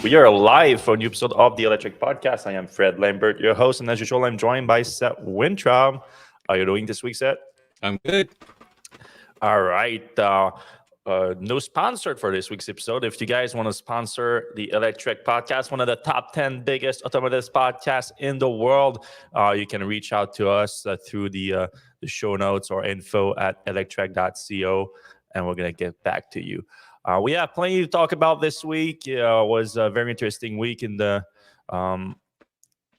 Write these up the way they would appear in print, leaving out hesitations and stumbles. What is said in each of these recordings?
We are live for a new episode of the Electrek podcast. I am Fred Lambert, your host, and as usual, I'm joined by Seth Wintram. How are you doing this week, Seth? I'm good. All right. No sponsor for this week's episode. If you guys want to sponsor the Electrek podcast, one of the top 10 biggest automotive podcasts in the world, you can reach out to us through the show notes or info at Electrek.co, and we're going to get back to you. We have plenty to talk about this week. It was a very interesting week in the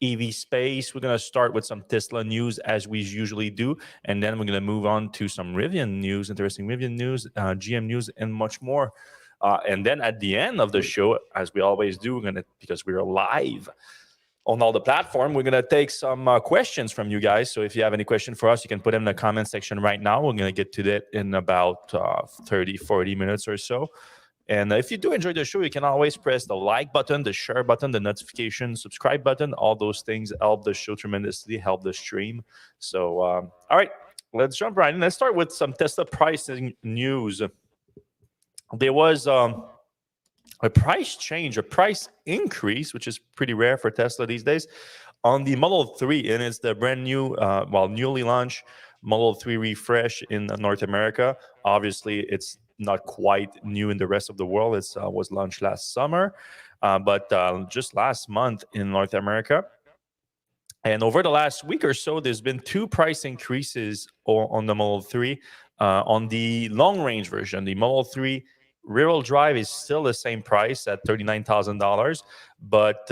EV space. We're going to start with some Tesla news as we usually do, and then we're going to move on to some Rivian news, interesting Rivian news, GM news, and much more. And then at the end of the show, as we always do, because we're live on all the platform, we're going to take some questions from you guys. So if you have any question for us, you can put them in the comment section right now. We're going to get to that in about 30-40 minutes or so. And if you do enjoy the show, you can always press the like button, the share button, the notification, subscribe button. All those things help the show tremendously, help the stream. So, all right, let's jump right in. Let's start with some Tesla pricing news. There was a price change, a price increase, which is pretty rare for Tesla these days, on the Model 3. And it's the brand new, newly launched Model 3 refresh in North America. Obviously, it's not quite new in the rest of the world. It was launched last summer, but just last month in North America. And over the last week or so, there's been two price increases on the Model 3. On the long-range version, the Model 3 rear-wheel drive is still the same price at $39,000, but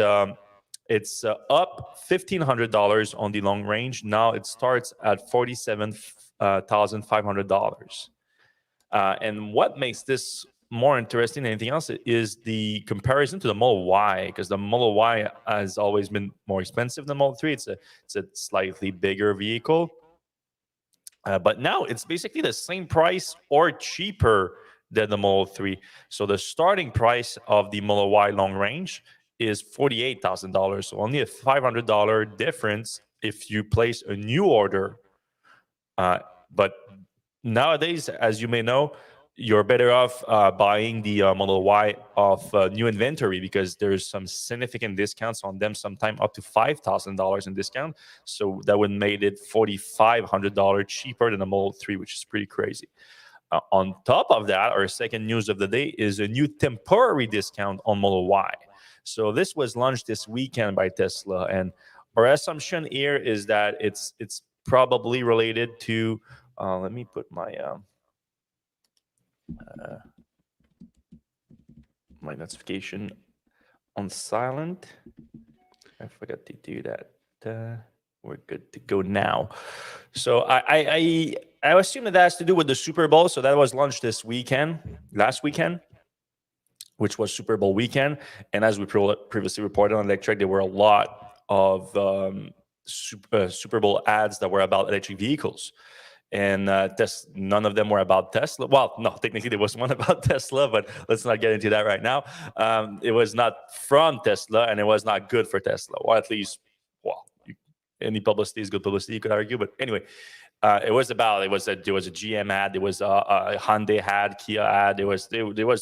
it's up $1,500 on the long range. Now it starts at $47,500. And what makes this more interesting than anything else is the comparison to the Model Y, because the Model Y has always been more expensive than the Model 3. It's a slightly bigger vehicle. But now it's basically the same price or cheaper than the Model 3. So the starting price of the Model Y long range is $48,000. So only a $500 difference if you place a new order. But nowadays, as you may know, you're better off buying the Model Y of new inventory, because there's some significant discounts on them, sometime up to $5,000 in discount. So that would make it $4,500 cheaper than the Model 3, which is pretty crazy. On top of that, our second news of the day is a new temporary discount on Model Y. So this was launched this weekend by Tesla, and our assumption here is that it's probably related to. Let me put my my notification on silent. I forgot to do that. We're good to go now. So I assume that has to do with the Super Bowl. So that was launched last weekend, which was Super Bowl weekend. And as we previously reported on Electrek, there were a lot of Super Bowl ads that were about electric vehicles. And none of them were about Tesla. Well, no, technically there was one about Tesla, but let's not get into that right now. It was not from Tesla, and it was not good for Tesla. Or at least, any publicity is good publicity, you could argue. But anyway, there was a GM ad, there was a Hyundai ad, Kia ad. There was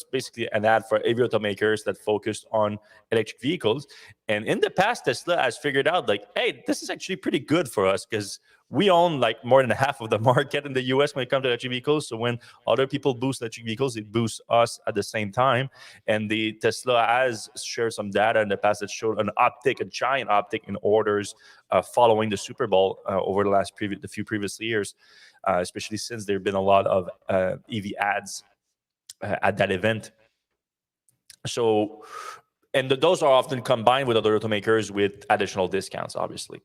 basically an ad for every automakers that focused on electric vehicles. And in the past, Tesla has figured out, like, hey, this is actually pretty good for us, because we own like more than half of the market in the US when it comes to electric vehicles. So when other people boost electric vehicles, it boosts us at the same time. And the Tesla has shared some data in the past that showed a giant uptick in orders following the Super Bowl over the few previous years, especially since there have been a lot of EV ads at that event. So, and those are often combined with other automakers with additional discounts, obviously.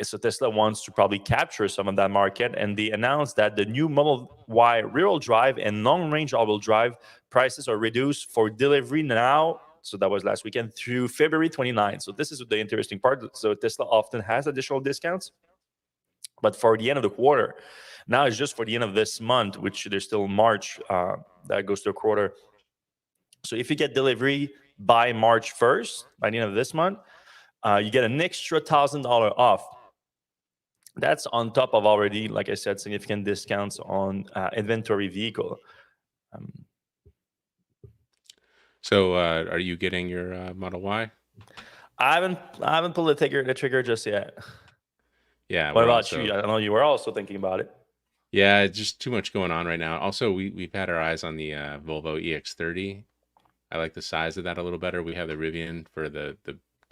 So Tesla wants to probably capture some of that market, and they announced that the new Model Y rear-wheel drive and long-range all-wheel drive prices are reduced for delivery now. So that was last weekend through February 29th. So this is the interesting part. So Tesla often has additional discounts, but for the end of the quarter, now it's just for the end of this month, which there's still March that goes to a quarter. So if you get delivery by March 1st, by the end of this month, you get an extra $1,000 off That's on top of already, like I said, significant discounts on inventory vehicle. Um, So, are you getting your Model Y? I haven't pulled the trigger just yet. Yeah, What we're about you? also. I know you were also thinking about it. Yeah, it's just too much going on right now. Also, we've had our eyes on the Volvo EX30. I like the size of that a little better. We have the Rivian for the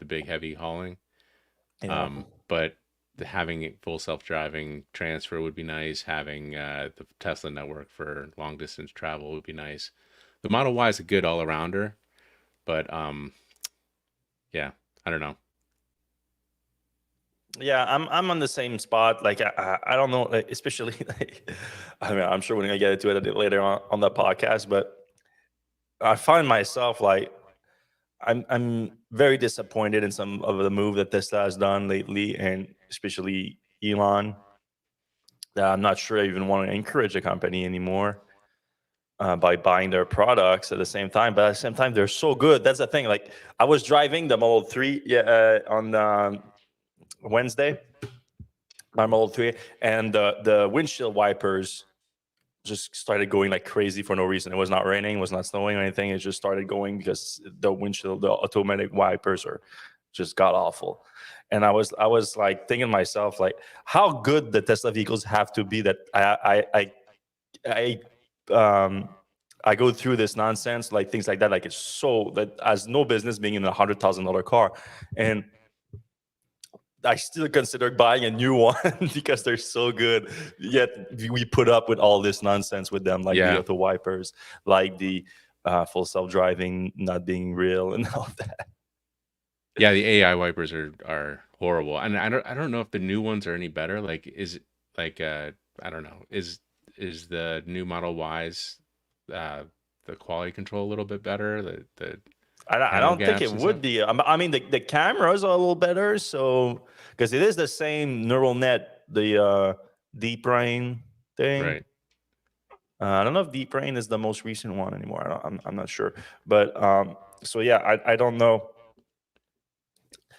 big heavy hauling. Yeah. But having it full self-driving transfer would be nice. Having the Tesla network for long distance travel would be nice. The Model Y is a good all-arounder, but yeah, I don't know. Yeah, I'm on the same spot. Like I don't know, like, especially like, I mean, I'm sure we're gonna get into it a bit later on the podcast, but I find myself like I'm very disappointed in some of the move that Tesla has done lately, and especially Elon. That I'm not sure I even want to encourage a company anymore by buying their products at the same time. But at the same time, they're so good. That's the thing. Like I was driving the Model 3 on Wednesday, my Model 3, and the windshield wipers just started going like crazy for no reason. It was not raining, it was not snowing or anything. It just started going because the automatic wipers are just god awful. And I was like thinking to myself, like, how good the Tesla vehicles have to be that I I go through this nonsense, like things like that. Like it's so that has no business being in $100,000 car, and I still consider buying a new one because they're so good. Yet we put up with all this nonsense with them, like the Yeah, auto wipers, like the full self driving not being real, and all that. yeah, the AI wipers are horrible, and I don't know if the new ones are any better. Like, is like I don't know, is the new Model Ys uh the quality control a little bit better? The I panel don't think it gaps and stuff. would be. I mean, the cameras are a little better, so because it is the same neural net, the deep brain thing. Right. I don't know if deep brain is the most recent one anymore. I'm not sure, but so yeah, I don't know.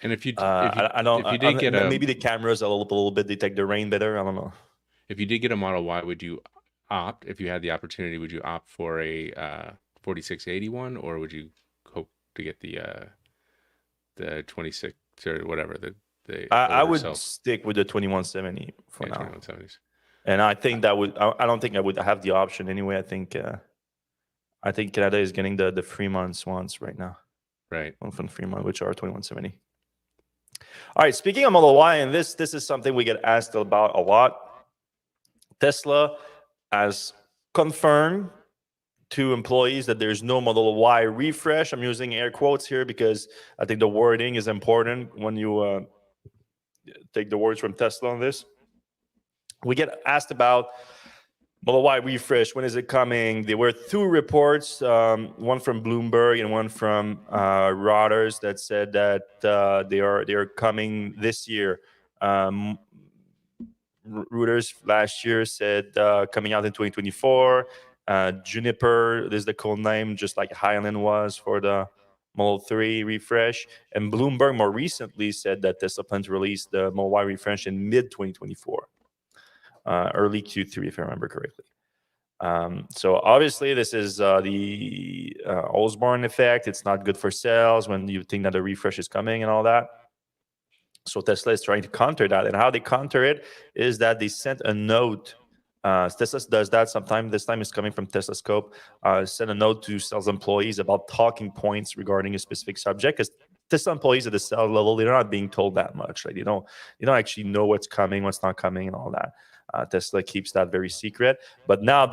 And I don't. if you did get a Maybe the cameras a little bit detect the rain better. I don't know. if you did get a Model Y, would you opt, if you had the opportunity, would you opt for a 4681, or would you hope to get the 26 or whatever, the I older would self, stick with the 2170 for yeah, now, 2170s. and I think that would. I don't think I would have the option anyway. I think Canada is getting the Fremont ones right now. Right. One from Fremont, which are 2170. All right. Speaking of Model Y, and this is something we get asked about a lot. Tesla has confirmed to employees that there's no Model Y refresh. I'm using air quotes here because I think the wording is important when you take the words from Tesla on this. We get asked about Model Y refresh. When is it coming? There were two reports, one from Bloomberg and one from Reuters, that said that they are coming this year. Um, Reuters last year said coming out in 2024. Juniper is the code name, just like Highland was for the Model 3 refresh. And Bloomberg more recently said that Tesla plans to release the Model Y refresh in mid 2024, early Q3, if I remember correctly. So obviously, this is the Osborne effect. It's not good for sales when you think that a refresh is coming and all that. So Tesla is trying to counter that, and how they counter it is that they sent a note. Tesla does that sometimes. This time it's coming from Tesla Scope. Send a note to sales employees about talking points regarding a specific subject. Because Tesla employees at the sales level, they're not being told that much. Like you don't actually know what's coming, what's not coming, and all that. Tesla keeps that very secret. But now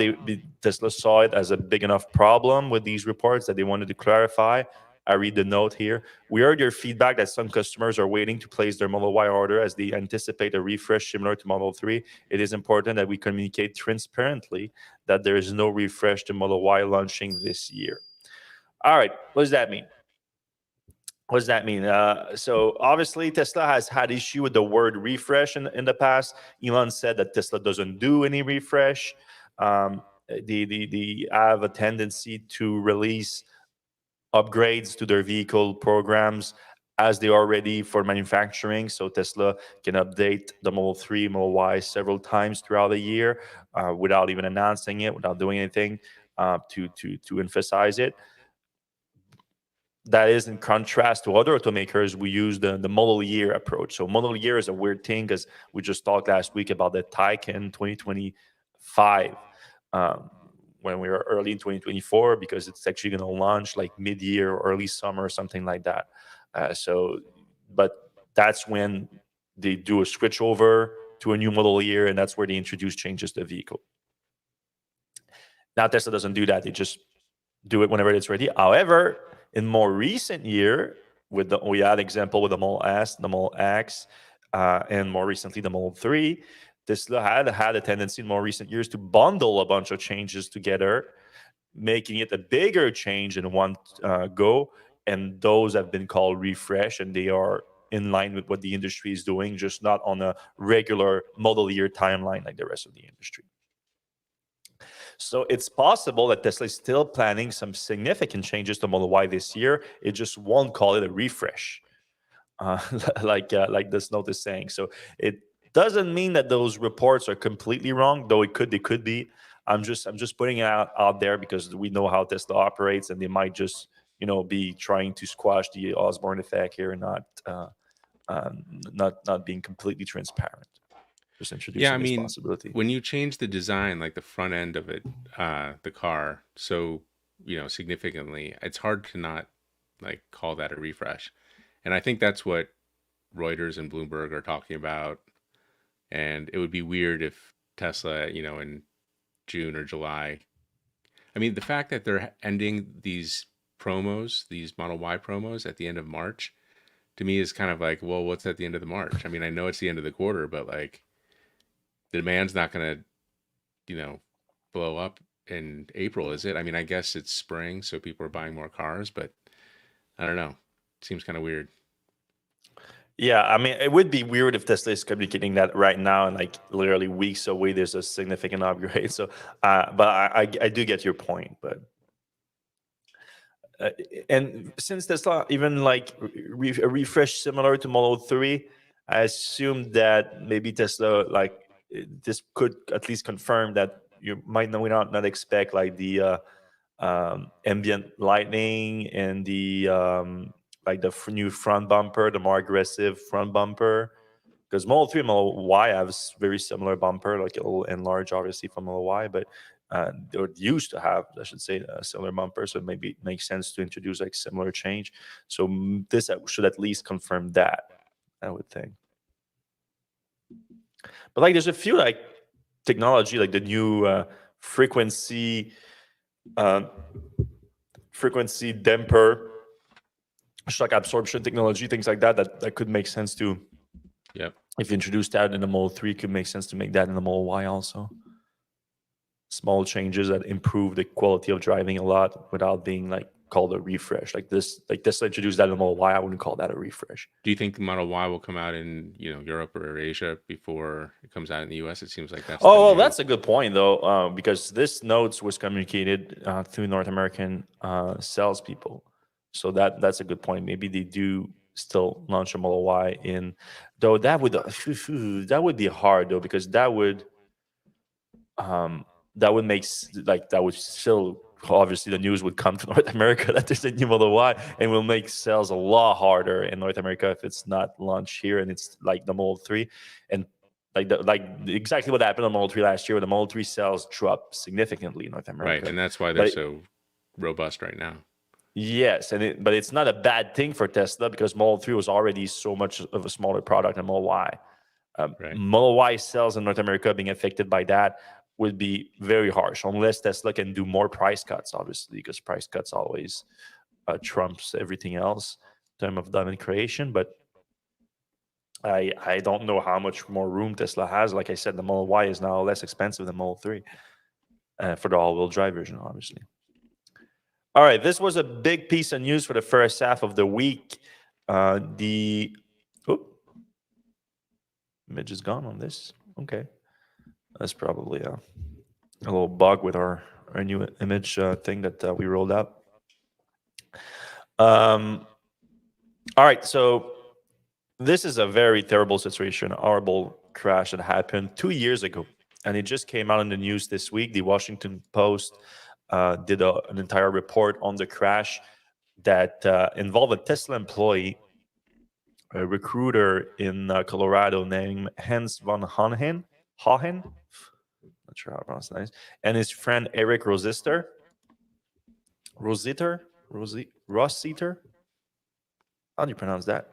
Tesla saw it as a big enough problem with these reports that they wanted to clarify. I read the note here. We heard your feedback that some customers are waiting to place their Model Y order as they anticipate a refresh similar to Model 3. It is important that we communicate transparently that there is no refresh to Model Y launching this year. All right, what does that mean? What does that mean? So obviously Tesla has had issue with the word refresh in the past. Elon said that Tesla doesn't do any refresh. They have a tendency to release upgrades to their vehicle programs as they are ready for manufacturing. So Tesla can update the Model 3, Model Y several times throughout the year without even announcing it, without doing anything to emphasize it. That is in contrast to other automakers. We use the model year approach. So model year is a weird thing because we just talked last week about the Taycan 2025 when we were early in 2024, because it's actually going to launch like mid-year or early summer or something like that. But that's when they do a switch over to a new model year, and that's where they introduce changes to the vehicle. Now Tesla doesn't do that. They just do it whenever it's ready. However, in more recent year, we had example with the Model S, the Model X, and more recently the Model 3, Tesla had a tendency in more recent years to bundle a bunch of changes together, making it a bigger change in one go. And those have been called refresh, and they are in line with what the industry is doing, just not on a regular model year timeline like the rest of the industry. So it's possible that Tesla is still planning some significant changes to Model Y this year. It just won't call it a refresh, like this note is saying. So it doesn't mean that those reports are completely wrong, though they could be. I'm just putting it out there because we know how Tesla operates, and they might just be trying to squash the Osborne effect here, and not being completely transparent. Just Yeah, introducing I this mean, possibility. when you change the design, like the front end of it, the car, so significantly, it's hard to not like call that a refresh. And I think that's what Reuters and Bloomberg are talking about. And it would be weird if Tesla, in June or July. I mean, the fact that they're ending these promos, these Model Y promos at the end of March, to me is kind of like, well, what's at the end of the March? I mean, I know it's the end of the quarter, but like the demand's not going to, blow up in April, is it? I mean, I guess it's spring, so people are buying more cars, but I don't know. It seems kind of weird. Yeah, I mean, it would be weird if Tesla is communicating that right now, and like literally weeks away, there's a significant upgrade. So, but I do get your point. But and since Tesla even like a refresh similar to Model 3, I assume that maybe Tesla this could at least confirm that you might not expect like the ambient lighting and the like the new front bumper, the more aggressive front bumper. Because Model 3 and Model Y have very similar bumper, like a little enlarged, obviously, from Model Y, but they used to have, I should say, a similar bumper. So maybe it makes sense to introduce like similar change. So this should at least confirm that, I would think. But like, there's a few like technology, like the new frequency damper, shock absorption technology, things like that could make sense too. Yep. If you introduce that in the Model 3, it could make sense to make that in the Model Y also. Small changes that improve the quality of driving a lot without being like called a refresh. Like Tesla introduced that in the Model Y, I wouldn't call that a refresh. Do you think the Model Y will come out in Europe or Asia before it comes out in the US? It seems like that's That's a good point though, because this notes was communicated through North American salespeople. So that's a good point. Maybe they do still launch a Model Y in, though that would be hard though, because that would make that would still, obviously the news would come to North America that there's a new Model Y, and will make sales a lot harder in North America if it's not launched here and it's like the Model 3. And like exactly what happened on Model 3 last year, when the Model 3 sales dropped significantly in North America. Right, and that's why they're so robust right now. Yes, but it's not a bad thing for Tesla, because Model 3 was already so much of a smaller product than Model Y. Right. Model Y sales in North America being affected by that would be very harsh, unless Tesla can do more price cuts, obviously, because price cuts always trumps everything else in terms of demand creation. But I don't know how much more room Tesla has. Like I said, the Model Y is now less expensive than Model 3 for the all-wheel drive version, obviously. All right, this was a big piece of news for the first half of the week. The image is gone on this. Okay, that's probably a little bug with our new image thing that we rolled out. All right, so this is a very terrible situation, a horrible crash that happened 2 years ago, and it just came out in the news this week. The Washington Post did an entire report on the crash that involved a Tesla employee, a recruiter in Colorado named Hans von Hohen, not sure how to pronounce that, and his friend Eric Rossiter. How do you pronounce that?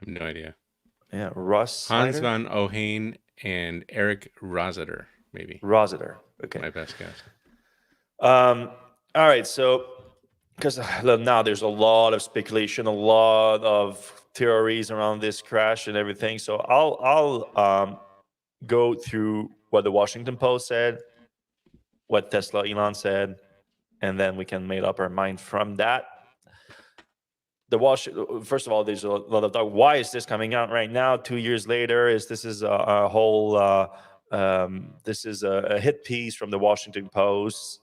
I have no idea. Yeah, Hans Rossiter. von Ohain and Eric Rossiter, maybe. Rossiter. Okay. My best guess. All right. So, because now there's a lot of speculation, a lot of theories around this crash and everything. So I'll go through what the Washington Post said, what Tesla Elon said, and then we can make up our mind from that. First of all, there's a lot of talk. Why is this coming out right now, 2 years later? This is a whole this is a hit piece from the Washington Post.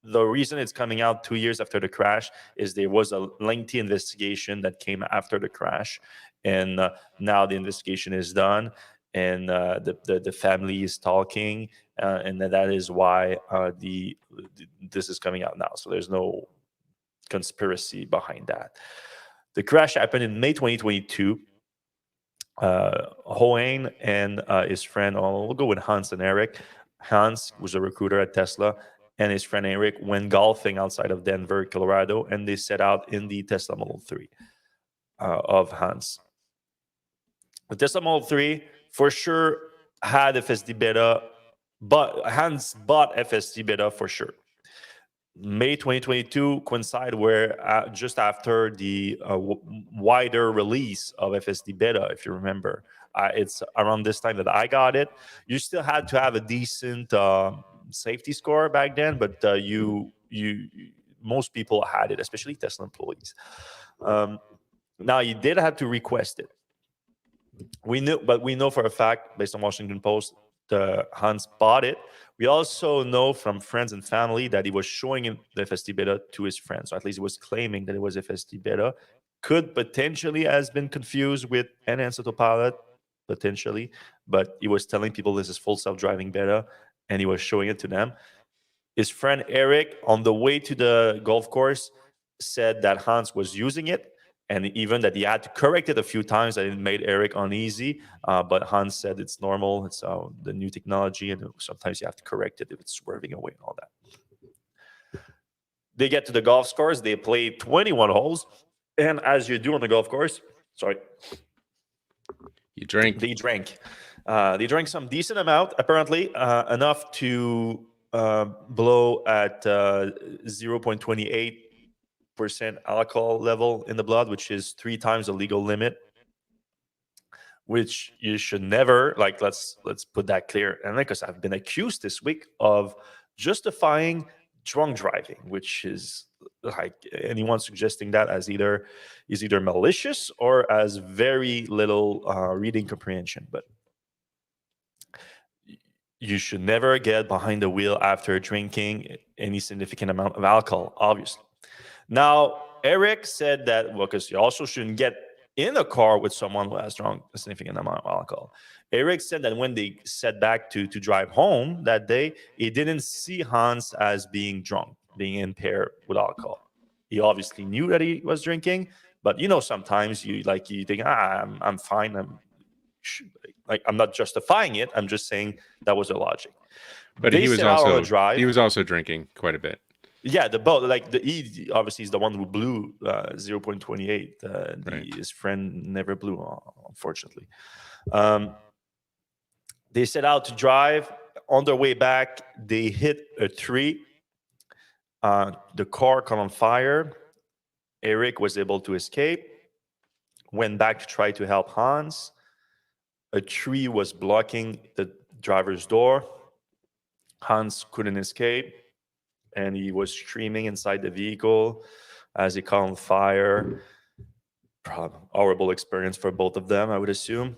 The reason it's coming out 2 years after the crash is there was a lengthy investigation that came after the crash, and now the investigation is done, and the family is talking, and that is why this is coming out now. So there's no conspiracy behind that. The crash happened in May 2022. Hoang and his friend, we'll go with Hans and Eric. Hans was a recruiter at Tesla, and his friend Eric went golfing outside of Denver, Colorado, and they set out in the Tesla Model 3 of Hans. The Tesla Model 3 for sure had FSD beta, but Hans bought FSD beta for sure. May 2022 coincide where just after the wider release of FSD beta, if you remember. It's around this time that I got it. You still had to have a decent safety score back then, but most people had it, especially Tesla employees. Now you did have to request it. We know for a fact, based on Washington Post, Hans bought it. We also know from friends and family that he was showing the FSD beta to his friends. So at least he was claiming that it was FSD beta. Could potentially has been confused with enhanced autopilot, potentially, but he was telling people this is full self-driving beta, and he was showing it to them. His friend Eric, on the way to the golf course, said that Hans was using it, and even that he had to correct it a few times, that it made Eric uneasy. But Hans said it's normal. It's the new technology, and sometimes you have to correct it if it's swerving away and all that. They get to the golf course. They play 21 holes. And as you do on the golf course, you drink. They drank. They drank some decent amount, apparently, enough to blow at 0.28% alcohol level in the blood, which is 3 times the legal limit, which you should never, let's put that clear. And because I've been accused this week of justifying drunk driving, which is like anyone suggesting that is either malicious or has very little reading comprehension. But you should never get behind the wheel after drinking any significant amount of alcohol, obviously. Now, Eric said that, because you also shouldn't get in a car with someone who has drunk a significant amount of alcohol. Eric said that when they set back to drive home that day, he didn't see Hans as being drunk, being impaired with alcohol. He obviously knew that he was drinking, but sometimes you think, I'm fine. I'm not justifying it. I'm just saying that was the logic. But he was also drinking quite a bit. Yeah, the boat, he obviously is the one who blew 0.28. Right. His friend never blew, unfortunately. They set out to drive. On their way back, they hit a tree. The car caught on fire. Eric was able to escape. Went back to try to help Hans. A tree was blocking the driver's door. Hans couldn't escape, and he was screaming inside the vehicle as he caught on fire. Horrible experience for both of them, I would assume.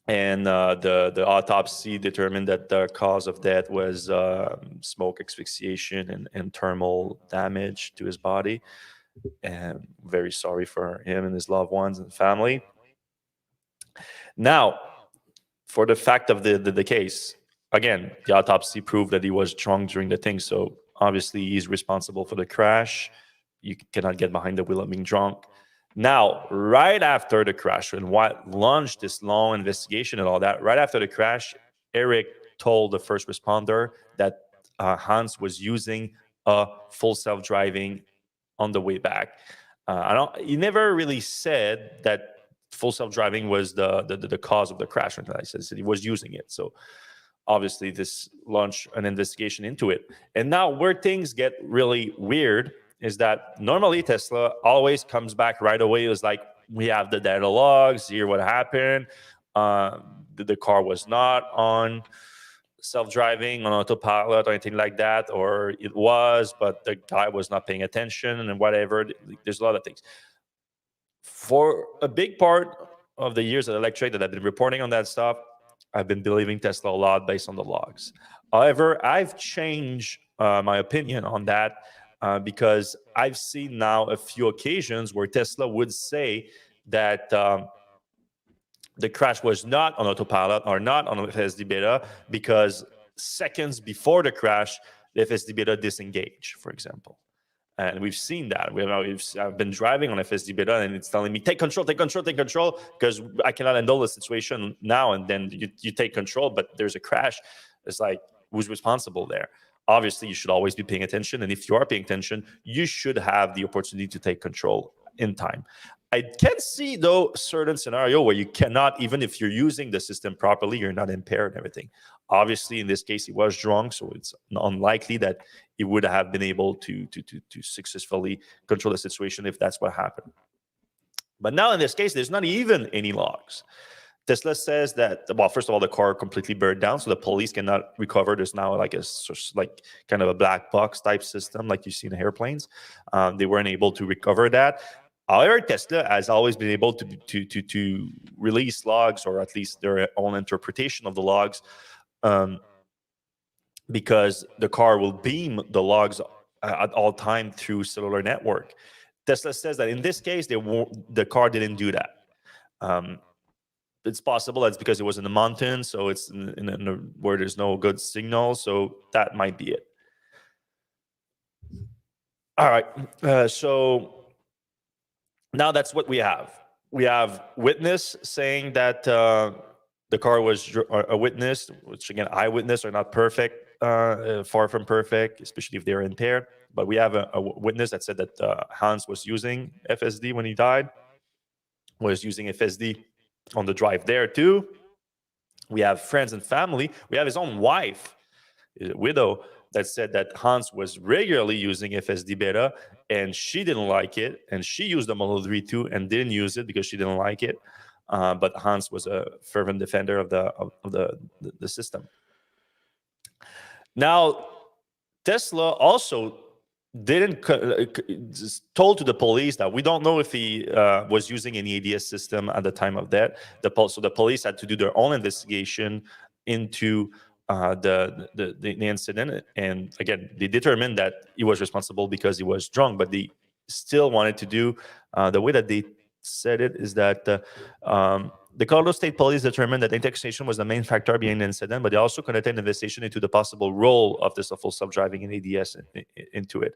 And the autopsy determined that the cause of death was smoke asphyxiation and thermal damage to his body. and very sorry for him and his loved ones and family. Now, for the fact of the case, again, the autopsy proved that he was drunk during the thing. So obviously, he's responsible for the crash. You cannot get behind the wheel of being drunk. Now, right after the crash, and what launched this long investigation and all that, right after the crash, Eric told the first responder that Hans was using a full self-driving on the way back. I don't. He never really said that full self-driving was the cause of the crash. He said he was using it. So obviously, this launched an investigation into it. And now, where things get really weird is that normally Tesla always comes back right away. It was like, we have the data logs. Here, what happened? The car was not on self-driving on autopilot or anything like that, or it was, but the guy was not paying attention and whatever. There's a lot of things. For a big part of the years at Electrek that I've been reporting on that stuff, I've been believing Tesla a lot based on the logs. However, I've changed my opinion on that because I've seen now a few occasions where Tesla would say that the crash was not on autopilot or not on FSD beta because seconds before the crash, the FSD beta disengaged, for example. And we've seen that. I've been driving on FSD beta and it's telling me, take control, because I cannot handle the situation now. And then you take control, but there's a crash. It's like, who's responsible there? Obviously, you should always be paying attention. And if you are paying attention, you should have the opportunity to take control in time. I can see, though, certain scenario where you cannot, even if you're using the system properly, you're not impaired and everything. Obviously, in this case, he was drunk, so it's unlikely that he would have been able to successfully control the situation if that's what happened. But now, in this case, there's not even any logs. Tesla says that, well, first of all, the car completely burned down, so the police cannot recover. There's now like kind of a black box type system like you see in airplanes. They weren't able to recover that. However, Tesla has always been able to release logs, or at least their own interpretation of the logs, because the car will beam the logs at all time through cellular network. Tesla says that in this case, the car didn't do that. It's possible that's because it was in the mountains, so it's where there's no good signal, so that might be it. All right, so now that's what we have. We have witness saying that the car was a witness, which again, eyewitness are not perfect, far from perfect, especially if they're impaired. But we have a witness that said that Hans was using FSD when he died, was using FSD on the drive there too. We have friends and family. We have his own wife, his widow, that said that Hans was regularly using FSD beta and she didn't like it. And she used the Model 3 too and didn't use it because she didn't like it. But Hans was a fervent defender of the system. Now, Tesla also didn't told to the police that we don't know if he was using any ADS system at the time of that. So the police had to do their own investigation into the incident, and again, they determined that he was responsible because he was drunk, but they still wanted to do the way that they said it is that the Colorado State Police determined that intoxication was the main factor behind the incident, but they also conducted an investigation into the possible role of this full self-driving and ADS into it.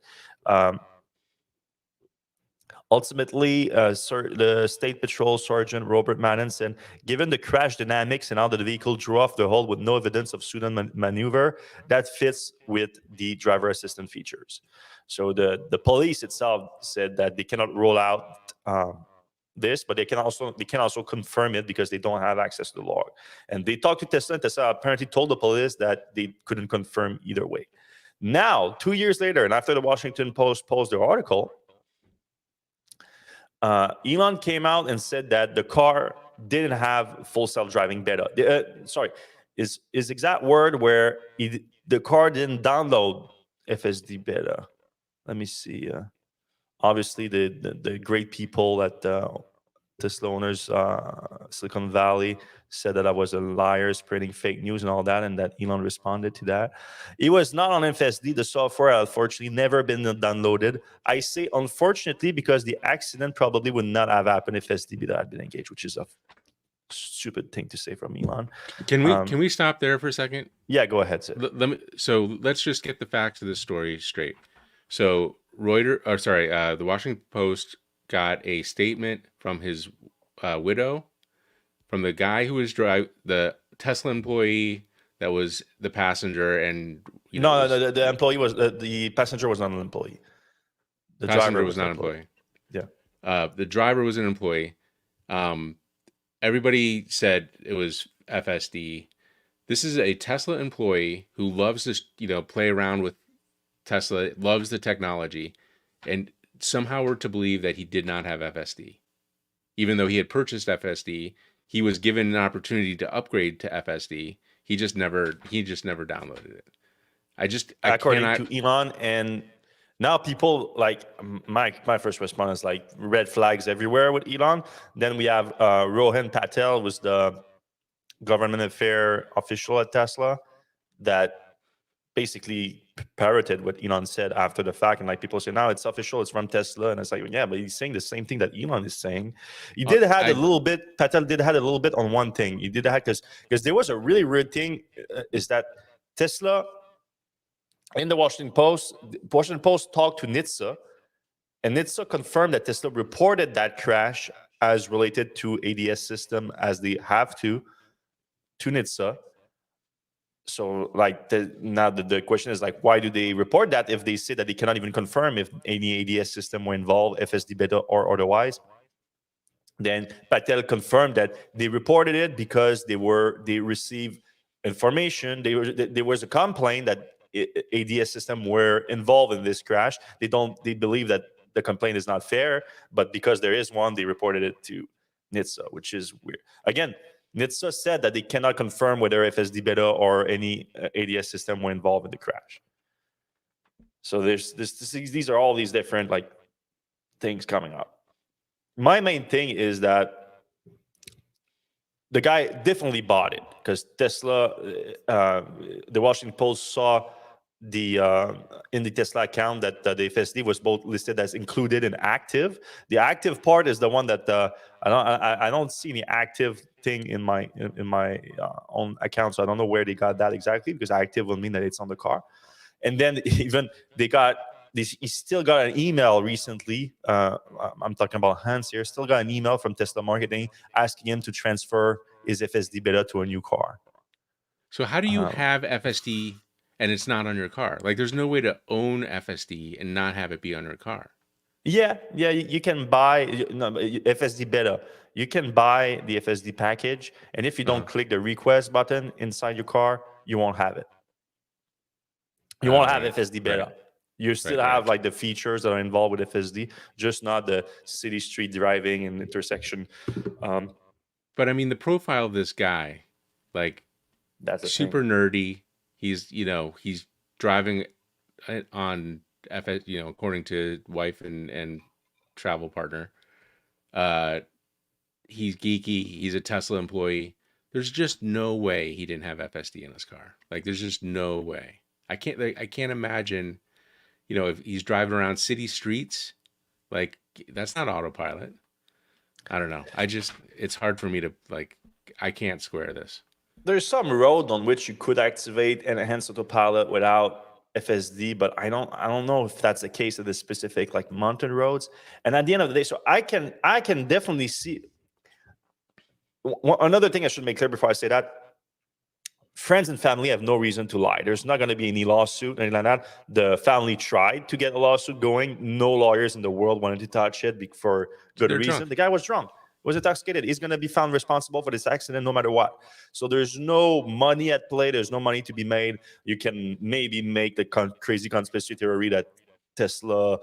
Ultimately, the State Patrol Sergeant Robert Madden said, given the crash dynamics and how the vehicle drew off the hole with no evidence of sudden maneuver, that fits with the driver assistant features. So the police itself said that they cannot roll out this, but they can also confirm it because they don't have access to the log. And they talked to Tesla, and Tesla apparently told the police that they couldn't confirm either way. Now, 2 years later, and after the Washington Post posted their article, Elon came out and said that the car didn't have full self-driving beta. His exact word where the car didn't download FSD beta. Let me see. Obviously, the great people at Tesla owners, Silicon Valley, said that I was a liar, spreading fake news and all that, and that Elon responded to that. It was not on FSD. The software, unfortunately, never been downloaded. I say unfortunately because the accident probably would not have happened if SD beta had been engaged, which is a stupid thing to say from Elon. Can we stop there for a second? Yeah, go ahead, Sid. So let's just get the facts of this story straight. So the Washington Post got a statement from his widow, from the guy who was the Tesla employee that was the passenger, and the employee was the passenger was not an employee. The driver was not an employee. Yeah. The driver was an employee. Everybody said it was FSD. This is a Tesla employee who loves to, play around with Tesla, loves the technology, and somehow we're to believe that he did not have FSD. Even though he had purchased FSD, he was given an opportunity to upgrade to FSD. He just never downloaded it. According to Elon, and now people like my first response is like red flags everywhere with Elon. Then we have Rohan Patel, was the government affair official at Tesla, that basically parroted what Elon said after the fact, and like people say now it's official, it's from Tesla, and it's like, yeah, but he's saying the same thing that Elon is saying. He did have a little bit. Patel did have a little bit on one thing. He did have because there was a really weird thing, is that Tesla, in the Washington Post talked to NHTSA, and NHTSA confirmed that Tesla reported that crash as related to ADS system, as they have to NHTSA. So like now the question is like, why do they report that if they say that they cannot even confirm if any ADS system were involved, FSD beta or otherwise? Then Patel confirmed that they reported it because they received information. There was a complaint that ADS system were involved in this crash. They believe that the complaint is not fair, but because there is one, they reported it to NHTSA, which is weird. Again, NHTSA said that they cannot confirm whether FSD beta or any ADS system were involved in the crash. So these are all these different like things coming up. My main thing is that the guy definitely bought it, because Tesla, the Washington Post saw in the Tesla account that the FSD was both listed as included and active. The active part is the one that I don't see any active thing in my own account, so I don't know where they got that exactly, because active will mean that it's on the car. And then even he still got an email recently. I'm talking about Hans here. Still got an email from Tesla marketing asking him to transfer his FSD beta to a new car. So how do you have FSD and it's not on your car? Like, there's no way to own FSD and not have it be on your car. Yeah, you can buy FSD beta. You can buy the FSD package, and if you don't click the request button inside your car, you won't have it. You won't have FSD beta. Right. You still have like the features that are involved with FSD, just not the city street driving and intersection. But I mean, the profile of this guy, like, that's super nerdy. He's driving on FS, according to wife and travel partner. He's geeky. He's a Tesla employee. There's just no way he didn't have FSD in his car. Like, there's just no way. I can't imagine, if he's driving around city streets, like, that's not autopilot. I don't know. It's hard for me to, like, I can't square this. There's some road on which you could activate enhanced autopilot without FSD, but I don't know if that's the case of the specific like mountain roads. And at the end of the day, so I can definitely see. Another thing I should make clear before I say that: friends and family have no reason to lie. There's not going to be any lawsuit, anything like that. The family tried to get a lawsuit going. No lawyers in the world wanted to touch it for good reason. Drunk. The guy was drunk. Was intoxicated. He's going to be found responsible for this accident no matter what. So there's no money at play. There's no money to be made. You can maybe make the crazy conspiracy theory that Tesla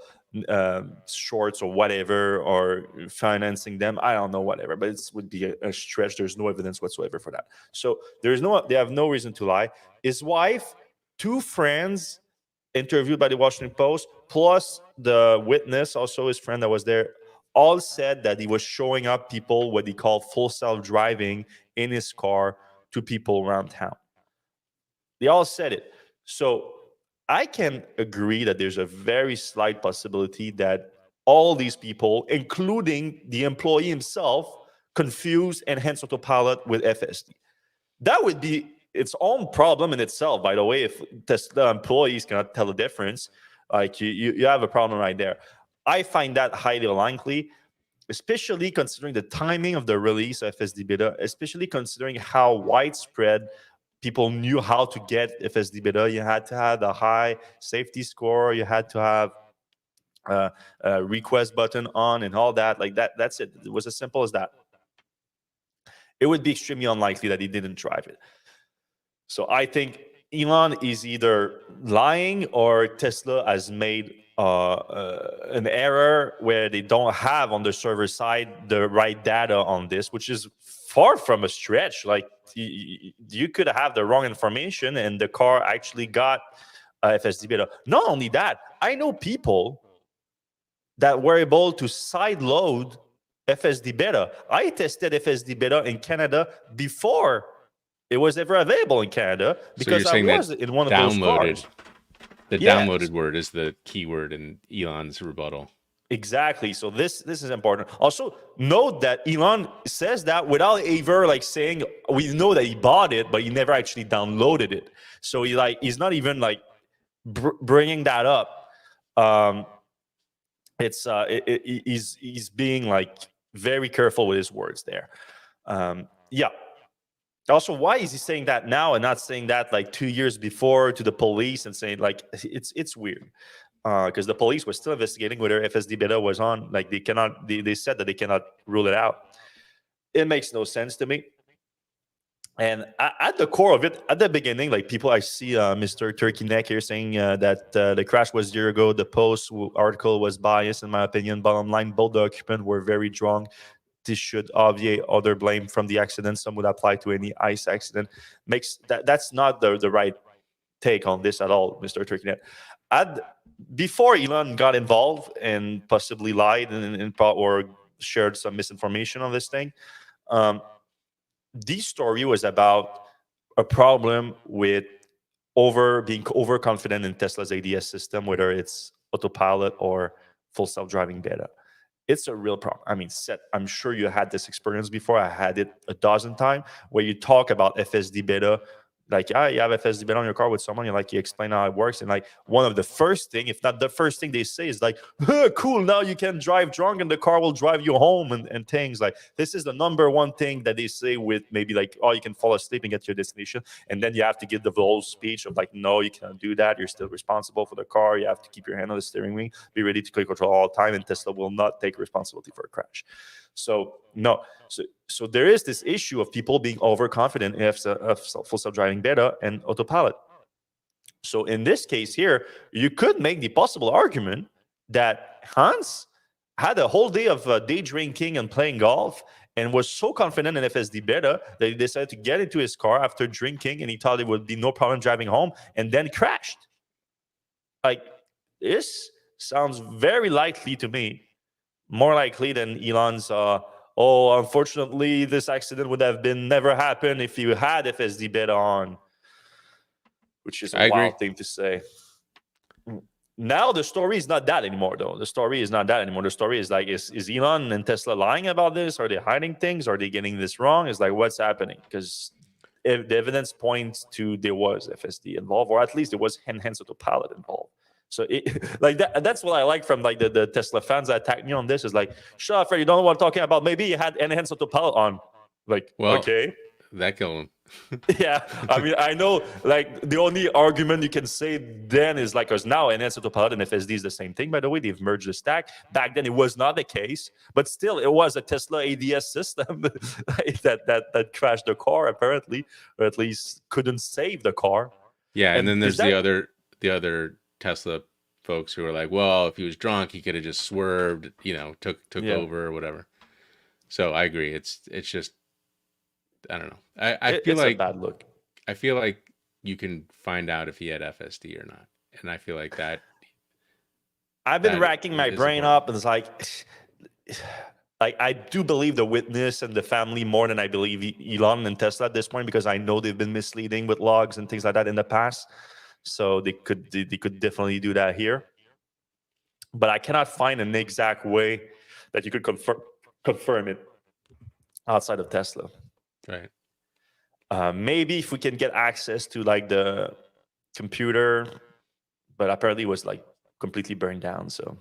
shorts or whatever, or financing them. I don't know, whatever. But it would be a stretch. There's no evidence whatsoever for that. So they have no reason to lie. His wife, 2 friends interviewed by the Washington Post, plus the witness, also his friend that was there, all said that he was showing up people what he called full self-driving in his car to people around town. They all said it. So I can agree that there's a very slight possibility that all these people, including the employee himself, confuse enhanced autopilot with FSD. That would be its own problem in itself, by the way. If Tesla employees cannot tell the difference, like you have a problem right there. I find that highly unlikely, especially considering the timing of the release of FSD beta, especially considering how widespread people knew how to get FSD beta. You had to have a high safety score, you had to have a request button on and all that. Like that's it. It was as simple as that. It would be extremely unlikely that he didn't drive it. So I think Elon is either lying or Tesla has made an error where they don't have on the server side the right data on this, which is far from a stretch. Like you could have the wrong information and the car actually got FSD beta. Not only that, I know people that were able to side load FSD beta. I tested FSD beta in Canada before it was ever available in Canada because I was in one of those cars. The downloaded word is the keyword in Elon's rebuttal. Exactly. So this is important. Also, note that Elon says that without ever like saying we know that he bought it, but he never actually downloaded it. So he's not even like bringing that up. He's being like very careful with his words there. Yeah. Also, why is he saying that now and not saying that like 2 years before to the police and saying like it's weird because the police were still investigating whether FSD beta was on. Like they said that they cannot rule it out. It makes no sense to me. And at the core of it, at the beginning, like people, I see Mr. Turkey Neck here saying that the crash was a year ago. The post article was biased, in my opinion. Bottom line, both the occupants were very drunk. This should obviate other blame from the accident. Some would apply to any ICE accident. That's not the right take on this at all, Mr. Turkeynet. Before Elon got involved and possibly lied or shared some misinformation on this thing, this story was about a problem with being overconfident in Tesla's ADS system, whether it's autopilot or full self-driving beta. It's a real problem. I mean, Seth, I'm sure you had this experience before. I had it a dozen times where you talk about FSD beta. Like, you have FSD beta on your car with someone, you explain how it works. And like one of the first thing, if not the first thing they say is like, cool, now you can drive drunk and the car will drive you home and things like this is the number one thing that they say with maybe like, oh, you can fall asleep and get to your destination. And then you have to give the whole speech of like, no, you cannot do that. You're still responsible for the car. You have to keep your hand on the steering wheel, be ready to take control all the time. And Tesla will not take responsibility for a crash. So no, so there is this issue of people being overconfident in full self-driving beta and autopilot. So in this case here, you could make the possible argument that Hans had a whole day of day drinking and playing golf and was so confident in FSD beta that he decided to get into his car after drinking and he thought it would be no problem driving home and then crashed. Like, this sounds very likely to me. More likely than Elon's, unfortunately, this accident would have never happened if you had FSD beta on, which is a wild thing to say. Now the story is not that anymore, though. The story is not that anymore. The story is like, is Elon and Tesla lying about this? Are they hiding things? Are they getting this wrong? It's like, what's happening? Because if the evidence points to there was FSD involved, or at least there was enhanced autopilot involved. So that's what I like from like the Tesla fans that attack me on this is like, shut up, Fred, you don't know what I'm talking about. Maybe you had enhanced autopilot on. Like, well, okay. That killed him. Yeah. I mean, I know like the only argument you can say then is like, because now enhanced autopilot and FSD is the same thing, by the way, they've merged the stack. Back then it was not the case, but still it was a Tesla ADS system that crashed the car apparently, or at least couldn't save the car. Yeah. And then there's the other Tesla folks who are like, well, if he was drunk, he could have just swerved, took over or whatever. So I agree. It's just, I don't know. I feel like a bad look. I feel like you can find out if he had FSD or not. And I feel like that. I've been racking my brain up and it's like, like I do believe the witness and the family more than I believe Elon and Tesla at this point, because I know they've been misleading with logs and things like that in the past. So they could definitely do that here. But I cannot find an exact way that you could confirm it outside of Tesla. Right. Maybe if we can get access to like the computer, but apparently it was like completely burned down. So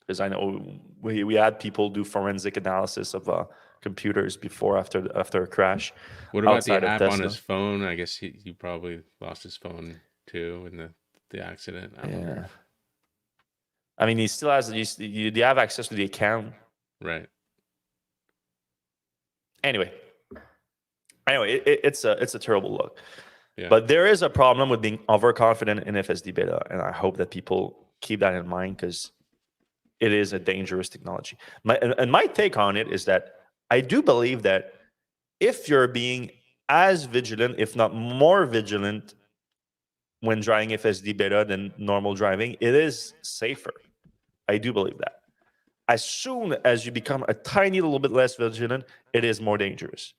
because I know we had people do forensic analysis of computers before after a crash What about the outside of app on Tesla. his phone? I guess he probably lost his phone too in the accident. I wonder. I mean, he still has. They have access to the account. Right. Anyway, it's a terrible look. Yeah. But there is a problem with being overconfident in FSD beta, and I hope that people keep that in mind because it is a dangerous technology. My take on it is that I do believe that if you're being as vigilant, if not more vigilant, when driving FSD beta than normal driving, it is safer. I do believe that. As soon as you become a tiny little bit less vigilant, it is more dangerous.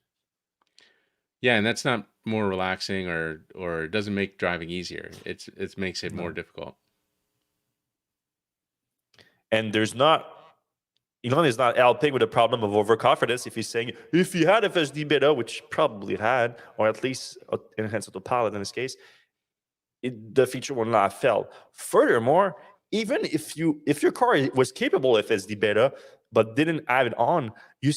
Yeah, and that's not more relaxing or it doesn't make driving easier. It makes it more difficult. And Elon is not helping with the problem of overconfidence if he's saying, if he had FSD beta, which probably had, or at least enhanced autopilot in this case, the feature will not have failed. Furthermore, even if your car was capable of FSD beta but didn't add it on, you're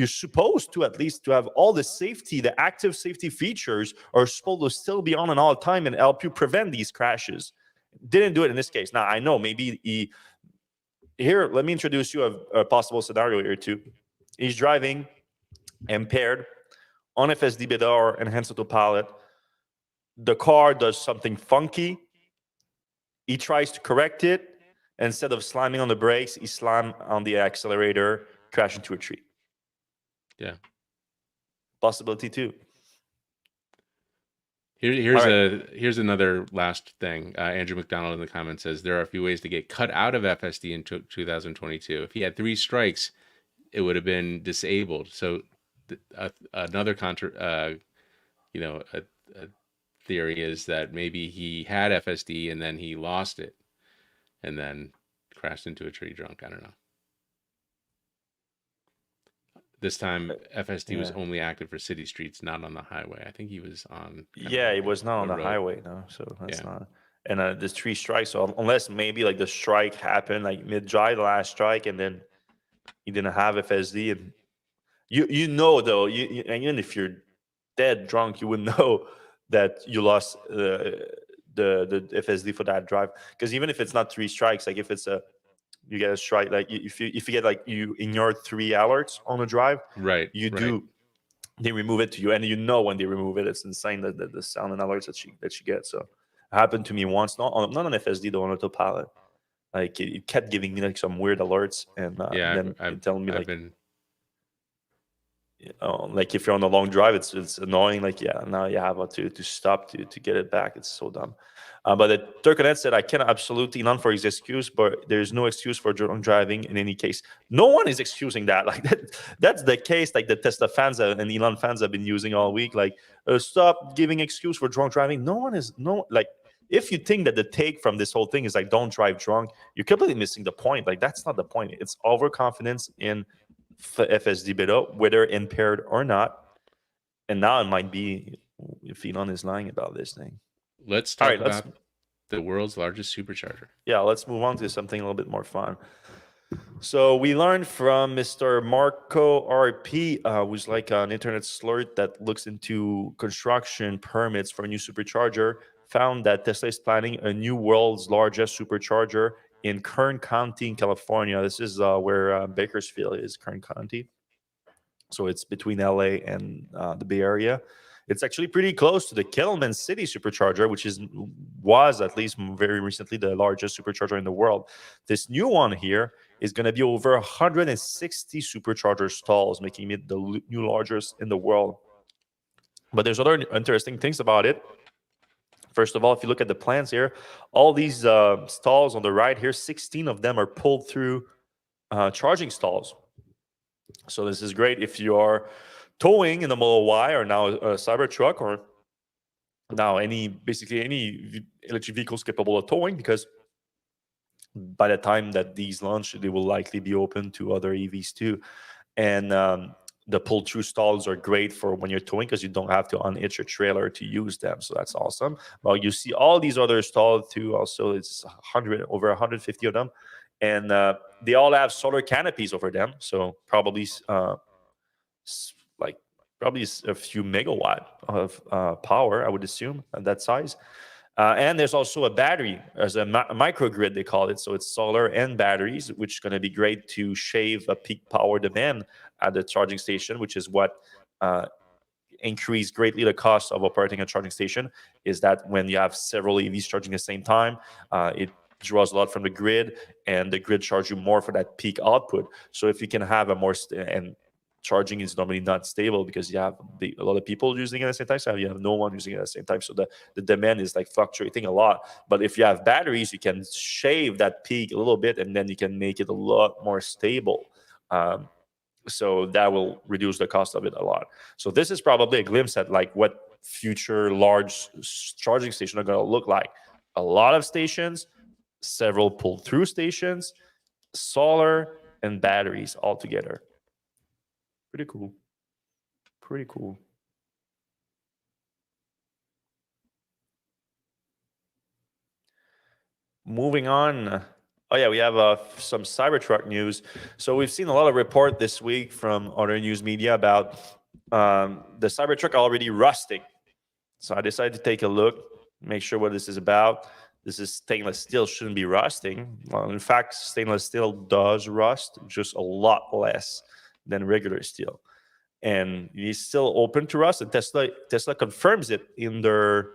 supposed to at least to have all the safety, the active safety features are supposed to still be on and all the time and help you prevent these crashes. Didn't do it in this case. Now I know maybe here, let me introduce you a possible scenario here too. He's driving impaired on FSD beta or enhanced autopilot. The car does something funky. He tries to correct it. Instead of slamming on the brakes, he slams on the accelerator, crash into a tree. Yeah. Possibility too. Here's another last thing. Andrew McDonald in the comments says there are a few ways to get cut out of FSD in 2022. If he had 3 strikes, it would have been disabled. So another a theory is that maybe he had FSD and then he lost it and then crashed into a tree drunk. I don't know. This time, FSD was only active for city streets, not on the highway. I think he was on. He was not on the highway, no. So that's not. And there's 3 strikes. So unless maybe like the strike happened like mid-drive, the last strike, and then he didn't have FSD, and you know though, even if you're dead drunk, you would know that you lost the FSD for that drive. Because even if it's not 3 strikes, like if it's you get a strike, like if you get like you in your 3 alerts on a drive, right? They remove it to you, and you know when they remove it, it's insane that the sound and alerts that she gets. So it happened to me once, not on FSD though, on autopilot. Like it kept giving me like some weird alerts, and then telling me like. Like if you're on a long drive, it's annoying. Like now you have to stop to get it back. It's so dumb. But the Turconet said, I can absolutely none for his excuse, but there's no excuse for drunk driving in any case. No one is excusing that. Like that's the case. Like the Tesla fans and Elon fans have been using all week. Like stop giving excuse for drunk driving. Like if you think that the take from this whole thing is like don't drive drunk, you're completely missing the point. Like that's not the point. It's overconfidence in FSD beta, whether impaired or not. And now it might be if Elon is lying about this thing. Let's talk about the world's largest supercharger. Yeah, let's move on to something a little bit more fun. So we learned from Mr. Marco RP, who's like an internet sleuth that looks into construction permits for a new supercharger, found that Tesla is planning a new world's largest supercharger in Kern County in California. This is where Bakersfield is, Kern County. So it's between LA and the Bay Area. It's actually pretty close to the Kelman City supercharger, which was at least very recently the largest supercharger in the world. This new one here is going to be over 160 supercharger stalls, making it the new largest in the world. But there's other interesting things about it. First of all, if you look at the plans here, all these stalls on the right here, 16 of them are pulled through charging stalls. So this is great if you are towing in the Model Y or now a Cybertruck or now basically any electric vehicles capable of towing, because by the time that these launch, they will likely be open to other EVs too. And the pull-through stalls are great for when you're towing because you don't have to unhitch your trailer to use them. So that's awesome. Well, you see all these other stalls too. Also, it's over 150 of them, and they all have solar canopies over them. So probably like a few megawatt of power, I would assume, at that size. And there's also a battery, as a microgrid, they call it. So it's solar and batteries, which is going to be great to shave a peak power demand at the charging station, which is what increase greatly the cost of operating a charging station. Is that when you have several EVs charging at the same time, it draws a lot from the grid, and the grid charges you more for that peak output. So if you can have a more and charging is normally not stable because you have a lot of people using it at the same time, so you have no one using it at the same time, so the demand is like fluctuating a lot. But if you have batteries, you can shave that peak a little bit, and then you can make it a lot more stable. So that will reduce the cost of it a lot. So this is probably a glimpse at like what future large charging stations are going to look like. A lot of stations, several pull-through stations, solar and batteries all together. Pretty cool. Pretty cool. Moving on. Oh yeah, we have some Cybertruck news. So we've seen a lot of report this week from other news media about the Cybertruck already rusting. So I decided to take a look, make sure what this is about. This is stainless steel, shouldn't be rusting. Well, in fact, stainless steel does rust, just a lot less than regular steel. And it's still open to rust, and Tesla confirms it in their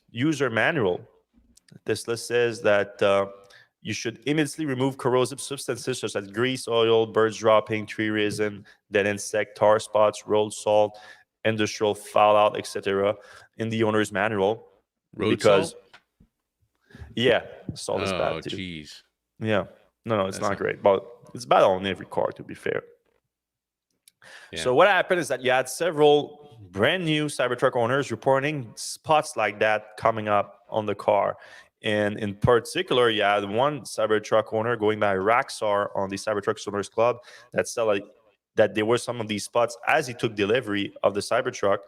user manual. Tesla says that you should immediately remove corrosive substances such as grease, oil, birds dropping, tree resin, dead insect, tar spots, road salt, industrial fallout, etc. in the owner's manual. Road because salt? Yeah, salt is Oh, bad too. jeez. Yeah, no, it's That's not great, but it's bad on every car, to be fair. Yeah. So what happened is that you had several brand new Cybertruck owners reporting spots like that coming up on the car. And in particular, you had one Cybertruck owner going by Raxar on the Cybertruck Owners Club that said that there were some of these spots as he took delivery of the Cybertruck,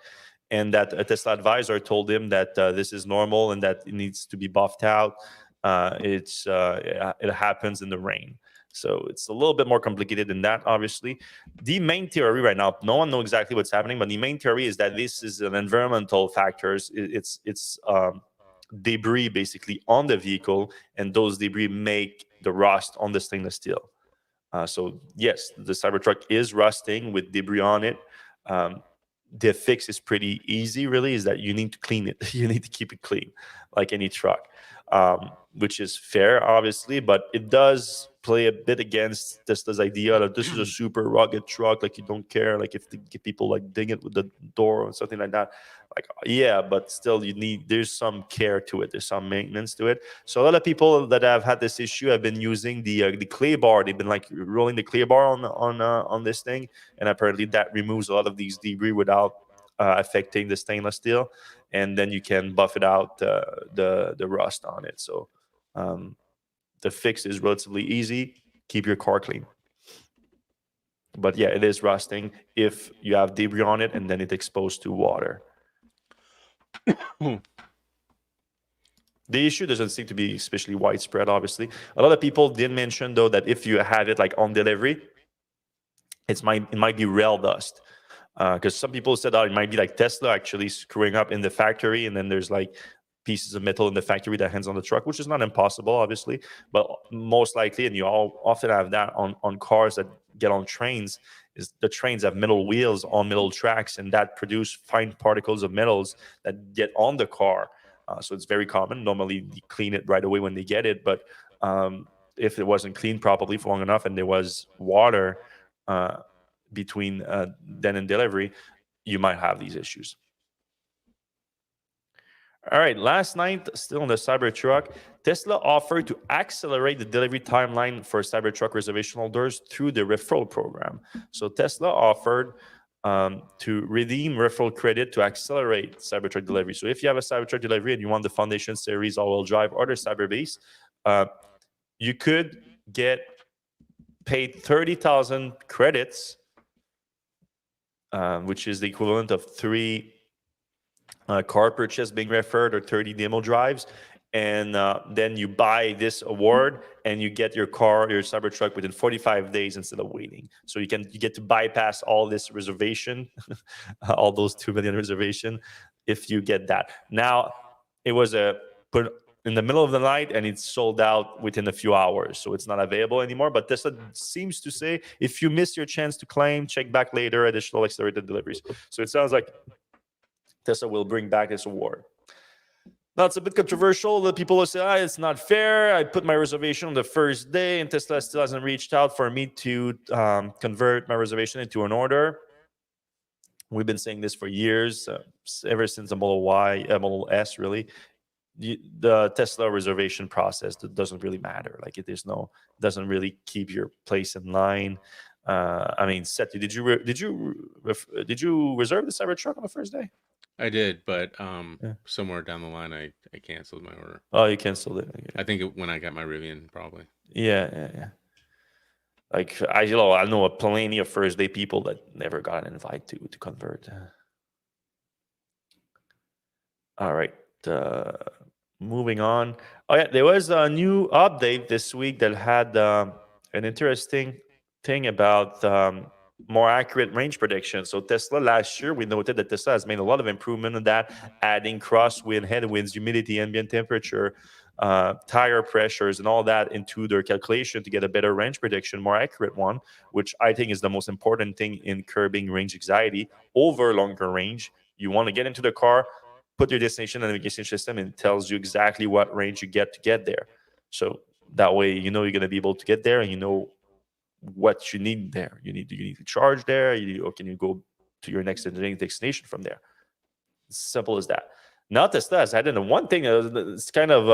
and that a Tesla advisor told him that this is normal and that it needs to be buffed out. It happens in the rain. So it's a little bit more complicated than that, obviously. The main theory right now, no one knows exactly what's happening, but the main theory is that this is an environmental factors. It's debris basically on the vehicle, and those debris make the rust on the stainless steel. So yes, the Cybertruck is rusting with debris on it. The fix is pretty easy, really, is that you need to clean it. You need to keep it clean, like any truck, which is fair, obviously, but it does play a bit against this idea that this is a super rugged truck, like you don't care, like if people like ding it with the door or something like that. Like, yeah, but still there's some care to it, there's some maintenance to it. So a lot of people that have had this issue have been using the clay bar. They've been like rolling the clay bar on this thing, and apparently that removes a lot of these debris without affecting the stainless steel, and then you can buff it out the rust on it. So the fix is relatively easy. Keep your car clean. But yeah, it is rusting if you have debris on it and then it's exposed to water. The issue doesn't seem to be especially widespread, obviously. A lot of people did mention, though, that if you have it like on delivery, it might be rail dust. Because some people said that it might be like Tesla actually screwing up in the factory, and then there's like pieces of metal in the factory that hangs on the truck, which is not impossible, obviously, but most likely, and you all often have that on cars that get on trains, is the trains have metal wheels on metal tracks, and that produce fine particles of metals that get on the car. So it's very common. Normally, they clean it right away when they get it, but if it wasn't cleaned properly for long enough and there was water between then and delivery, you might have these issues. All right, last night, still on the Cybertruck, Tesla offered to accelerate the delivery timeline for Cybertruck reservation holders through the referral program. So Tesla offered to redeem referral credit to accelerate Cybertruck delivery. So if you have a Cybertruck delivery and you want the Foundation Series all-wheel drive or the Cyberbase, you could get paid 30,000 credits, which is the equivalent of 3 car purchase being referred or 30 demo drives, and then you buy this award and you get your Cybertruck within 45 days instead of waiting. So you get to bypass all this reservation, all those 2 million reservation, if you get that. Now, it was put in the middle of the night and it's sold out within a few hours, so it's not available anymore. But Tesla seems to say if you miss your chance to claim, check back later, additional accelerated deliveries. So it sounds like Tesla will bring back this award. Now, it's a bit controversial. The people will say, it's not fair. I put my reservation on the first day, and Tesla still hasn't reached out for me to convert my reservation into an order. We've been saying this for years, ever since the Model S, really. The Tesla reservation process doesn't really matter. Like, doesn't really keep your place in line. I mean, Seth, did you reserve the Cybertruck on the first day? I did, but somewhere down the line, I canceled my order. Oh, you canceled it. Okay. I think when I got my Rivian, probably. Yeah. Like, I know plenty of first day people that never got an invite to convert. All right. Moving on. Oh yeah, there was a new update this week that had an interesting thing about more accurate range prediction. So Tesla last year, we noted that Tesla has made a lot of improvement in that, adding crosswind, headwinds, humidity, ambient temperature, tire pressures, and all that into their calculation to get a better range prediction, more accurate one, which I think is the most important thing in curbing range anxiety over longer range. You want to get into the car, put your destination in the navigation system, and it tells you exactly what range you get to get there. So that way, you're going to be able to get there, and you know what you need there. You need to charge there, or can you go to your next destination from there? Simple as that. Now Tesla has added one thing. It's kind of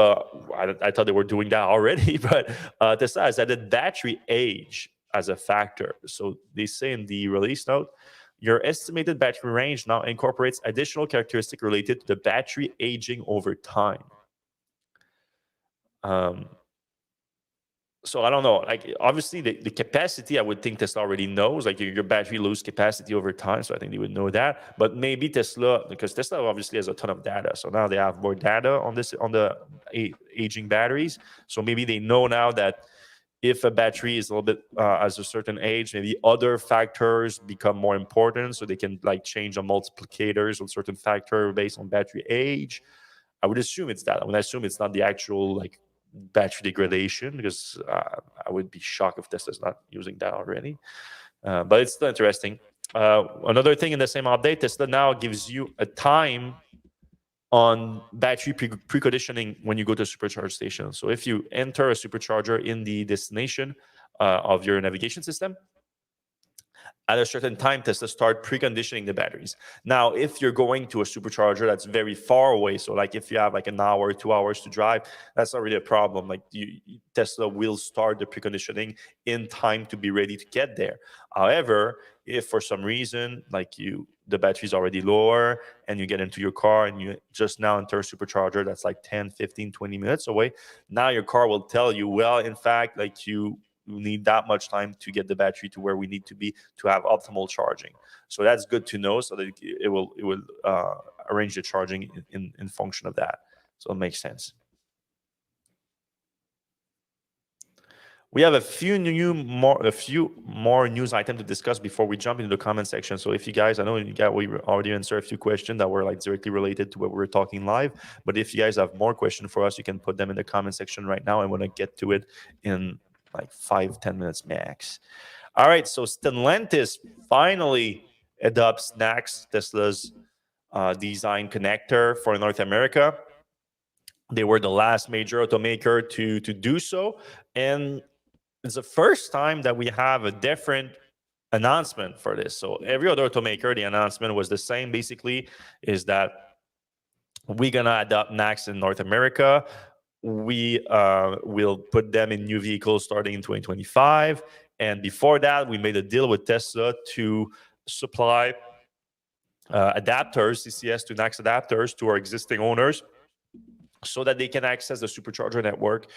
I thought they were doing that already, but Tesla has added battery age as a factor. So they say in the release note, your estimated battery range now incorporates additional characteristics related to the battery aging over time. So I don't know. Like, obviously, the capacity, I would think Tesla already knows. Like, your battery lose capacity over time, so I think they would know that. But maybe Tesla, because Tesla obviously has a ton of data, so now they have more data on the aging batteries. So maybe they know now that if a battery is a little bit as a certain age, maybe other factors become more important, so they can like change the multiplicators on certain factor based on battery age. I would assume it's that. I would assume it's not the actual like battery degradation, because I would be shocked if Tesla's not using that already. But it's still interesting. Another thing in the same update, Tesla now gives you a time on battery preconditioning when you go to a supercharger station. So if you enter a supercharger in the destination of your navigation system, at a certain time, Tesla start preconditioning the batteries. Now, if you're going to a supercharger that's very far away, so like if you have like an hour, 2 hours to drive, that's not really a problem. Like Tesla will start the preconditioning in time to be ready to get there. However, if for some reason like the battery is already lower and you get into your car and you just now enter a supercharger that's like 10, 15, 20 minutes away, now your car will tell you, well, in fact, like you need that much time to get the battery to where we need to be to have optimal charging. So that's good to know, so that it will arrange the charging in function of that. So it makes sense. We have a few more news items to discuss before we jump into the comment section. So if you guys, I know we already answered a few questions that were like directly related to what we were talking live, but if you guys have more questions for us, you can put them in the comment section right now. I want to get to it in like 5-10 minutes max. All right, so Stellantis finally adopts NACS, Tesla's design connector for North America. They were the last major automaker to do so, and it's the first time that we have a different announcement for this. So every other automaker, the announcement was the same. Basically, is that We're gonna adopt NACS in North America. We will put them in new vehicles starting in 2025. And before that, we made a deal with Tesla to supply adapters, CCS to NACS adapters to our existing owners so that they can access the Supercharger network,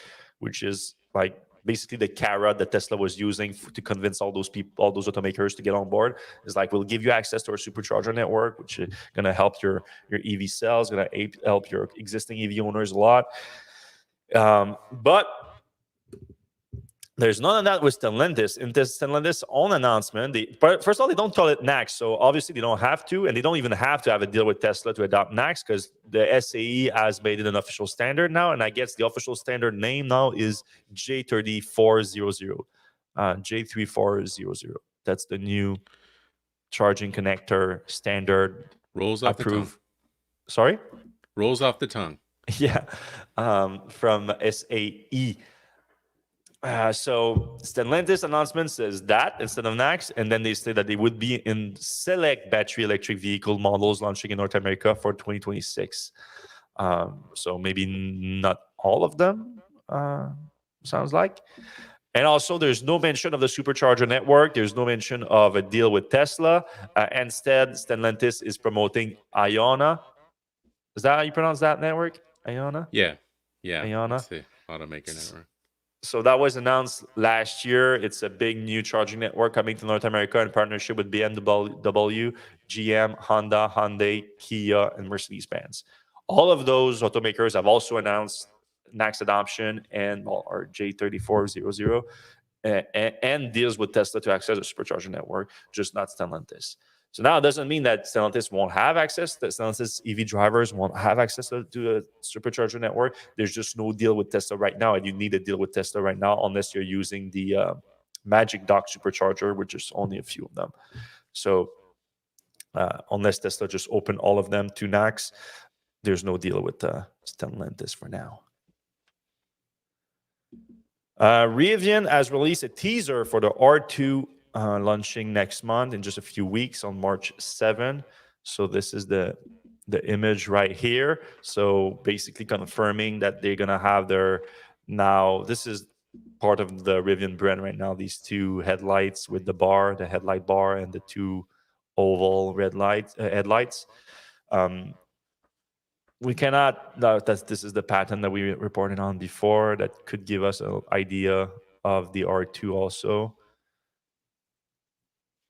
which is like basically the carrot that Tesla was using to convince all those people, all those automakers to get on board. Is like, we'll give you access to our Supercharger network, which is going to help your EV sales, going to help your existing EV owners a lot. But there's none of that with Stellantis. In this Stellantis' own announcement, first of all, they don't call it NACS, so obviously they don't have to, and they don't even have to have a deal with Tesla to adopt NACS because the SAE has made it an official standard now, and I guess the official standard name now is J3400, J3400. That's the new charging connector standard Rolls off the tongue. approved. Sorry? Rolls off the tongue. Yeah, from SAE. So Stellantis announcement says that instead of NACS, and then they say that they would be in select battery electric vehicle models launching in North America for 2026. So maybe not all of them, sounds like. And also, there's no mention of the Supercharger network. There's no mention of a deal with Tesla. Instead, Stellantis is promoting Iona. Is that how you pronounce that network? Iona? Yeah. Iona. That's the automaker network. So that was announced last year. It's a big new charging network coming to North America in partnership with BMW, GM, Honda, Hyundai, Kia, and Mercedes-Benz. All of those automakers have also announced NACS adoption and our J3400 and deals with Tesla to access the Supercharger network, just not Stellantis. So now it doesn't mean that Stellantis won't have access, that Stellantis EV drivers won't have access to the Supercharger network. There's just no deal with Tesla right now, and you need a deal with Tesla right now unless you're using the Magic Dock Supercharger, which is only a few of them. So unless Tesla just open all of them to NACS, there's no deal with Stellantis for now. Rivian has released a teaser for the R2 launching next month in just a few weeks on March 7. So this is the image right here. So basically confirming that they're going to have their, now this is part of the Rivian brand right now, these two headlights with the bar, the headlight bar, and the two oval red headlights. We cannot, this is the pattern that we reported on before that could give us an idea of the R2 also.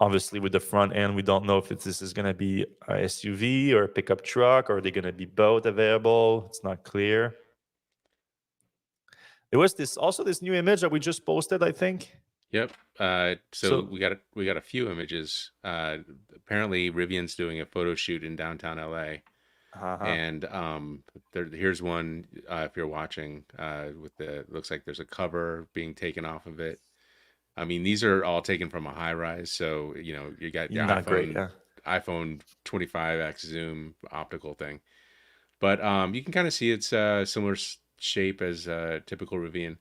Obviously, with the front end, we don't know if this is going to be a SUV or a pickup truck, or are they going to be both available? It's not clear. There was this new image that we just posted, I think. Yep. So we got a few images. Apparently, Rivian's doing a photo shoot in downtown LA. And here's one if you're watching with looks like there's a cover being taken off of it. I mean, these are all taken from a high rise, so you got your iPhone 25x zoom optical thing, but you can kind of see it's a similar shape as typical Rivian.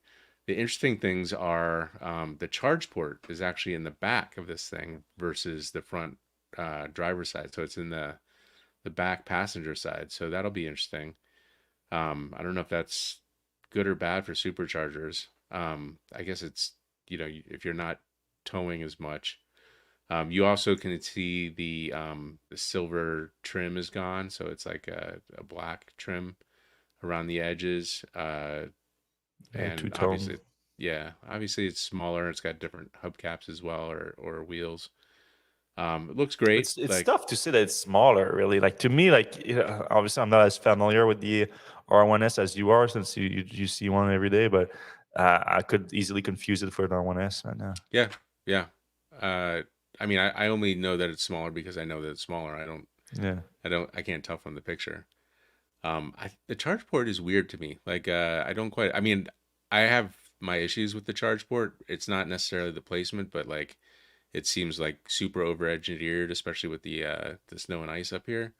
The interesting things are the charge port is actually in the back of this thing versus the front driver's side, so it's in the back passenger side, so that'll be interesting. I don't know if that's good or bad for superchargers. I guess it's if you're not towing as much. You also can see the silver trim is gone, so it's like a black trim around the edges. And obviously, obviously it's smaller. It's got different hubcaps as well, or wheels. It looks great. It's tough to say that it's smaller, really. Like, to me, obviously I'm not as familiar with the R1S as you are, since you see one every day, but I could easily confuse it for an R1S right now. Yeah. I mean, I only know that it's smaller because I know that it's smaller. I can't tell from the picture. The charge port is weird to me. Like, I don't quite, I mean, I have my issues with the charge port. It's not necessarily the placement, but like, it seems like super over engineered, especially with the snow and ice up here.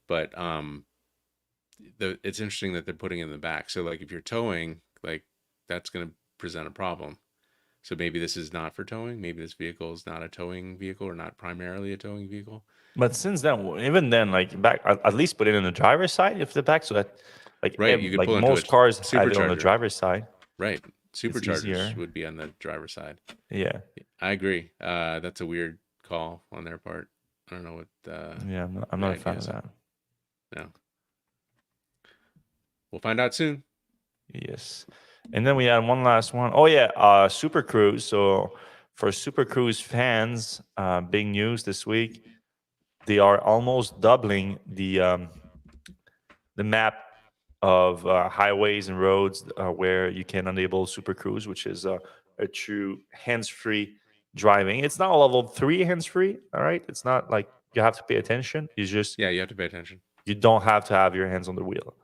But it's interesting that they're putting it in the back. So like, if you're towing, like, that's going to present a problem. So maybe this is not for towing. Maybe this vehicle is not a towing vehicle or not primarily a towing vehicle. But since then, even then, like back, at least put it on the driver's side if the back, so that Right. You could like pull into a most cars have it on the supercharger. driver's side. Right. It's Superchargers easier. would be on the driver's side. Yeah, I agree. That's a weird call on their part. I don't know what yeah. I'm the not a idea fan of is. that. No. We'll find out soon. Yes. And then we had one last one. Oh yeah, Super Cruise. So for Super Cruise fans, big news this week. They are almost doubling the map of highways and roads where you can enable Super Cruise, which is a true hands-free driving. It's not a level 3 hands-free. All right, it's not like you have to pay attention. It's just Yeah, you have to pay attention. you don't have to have your hands on the wheel.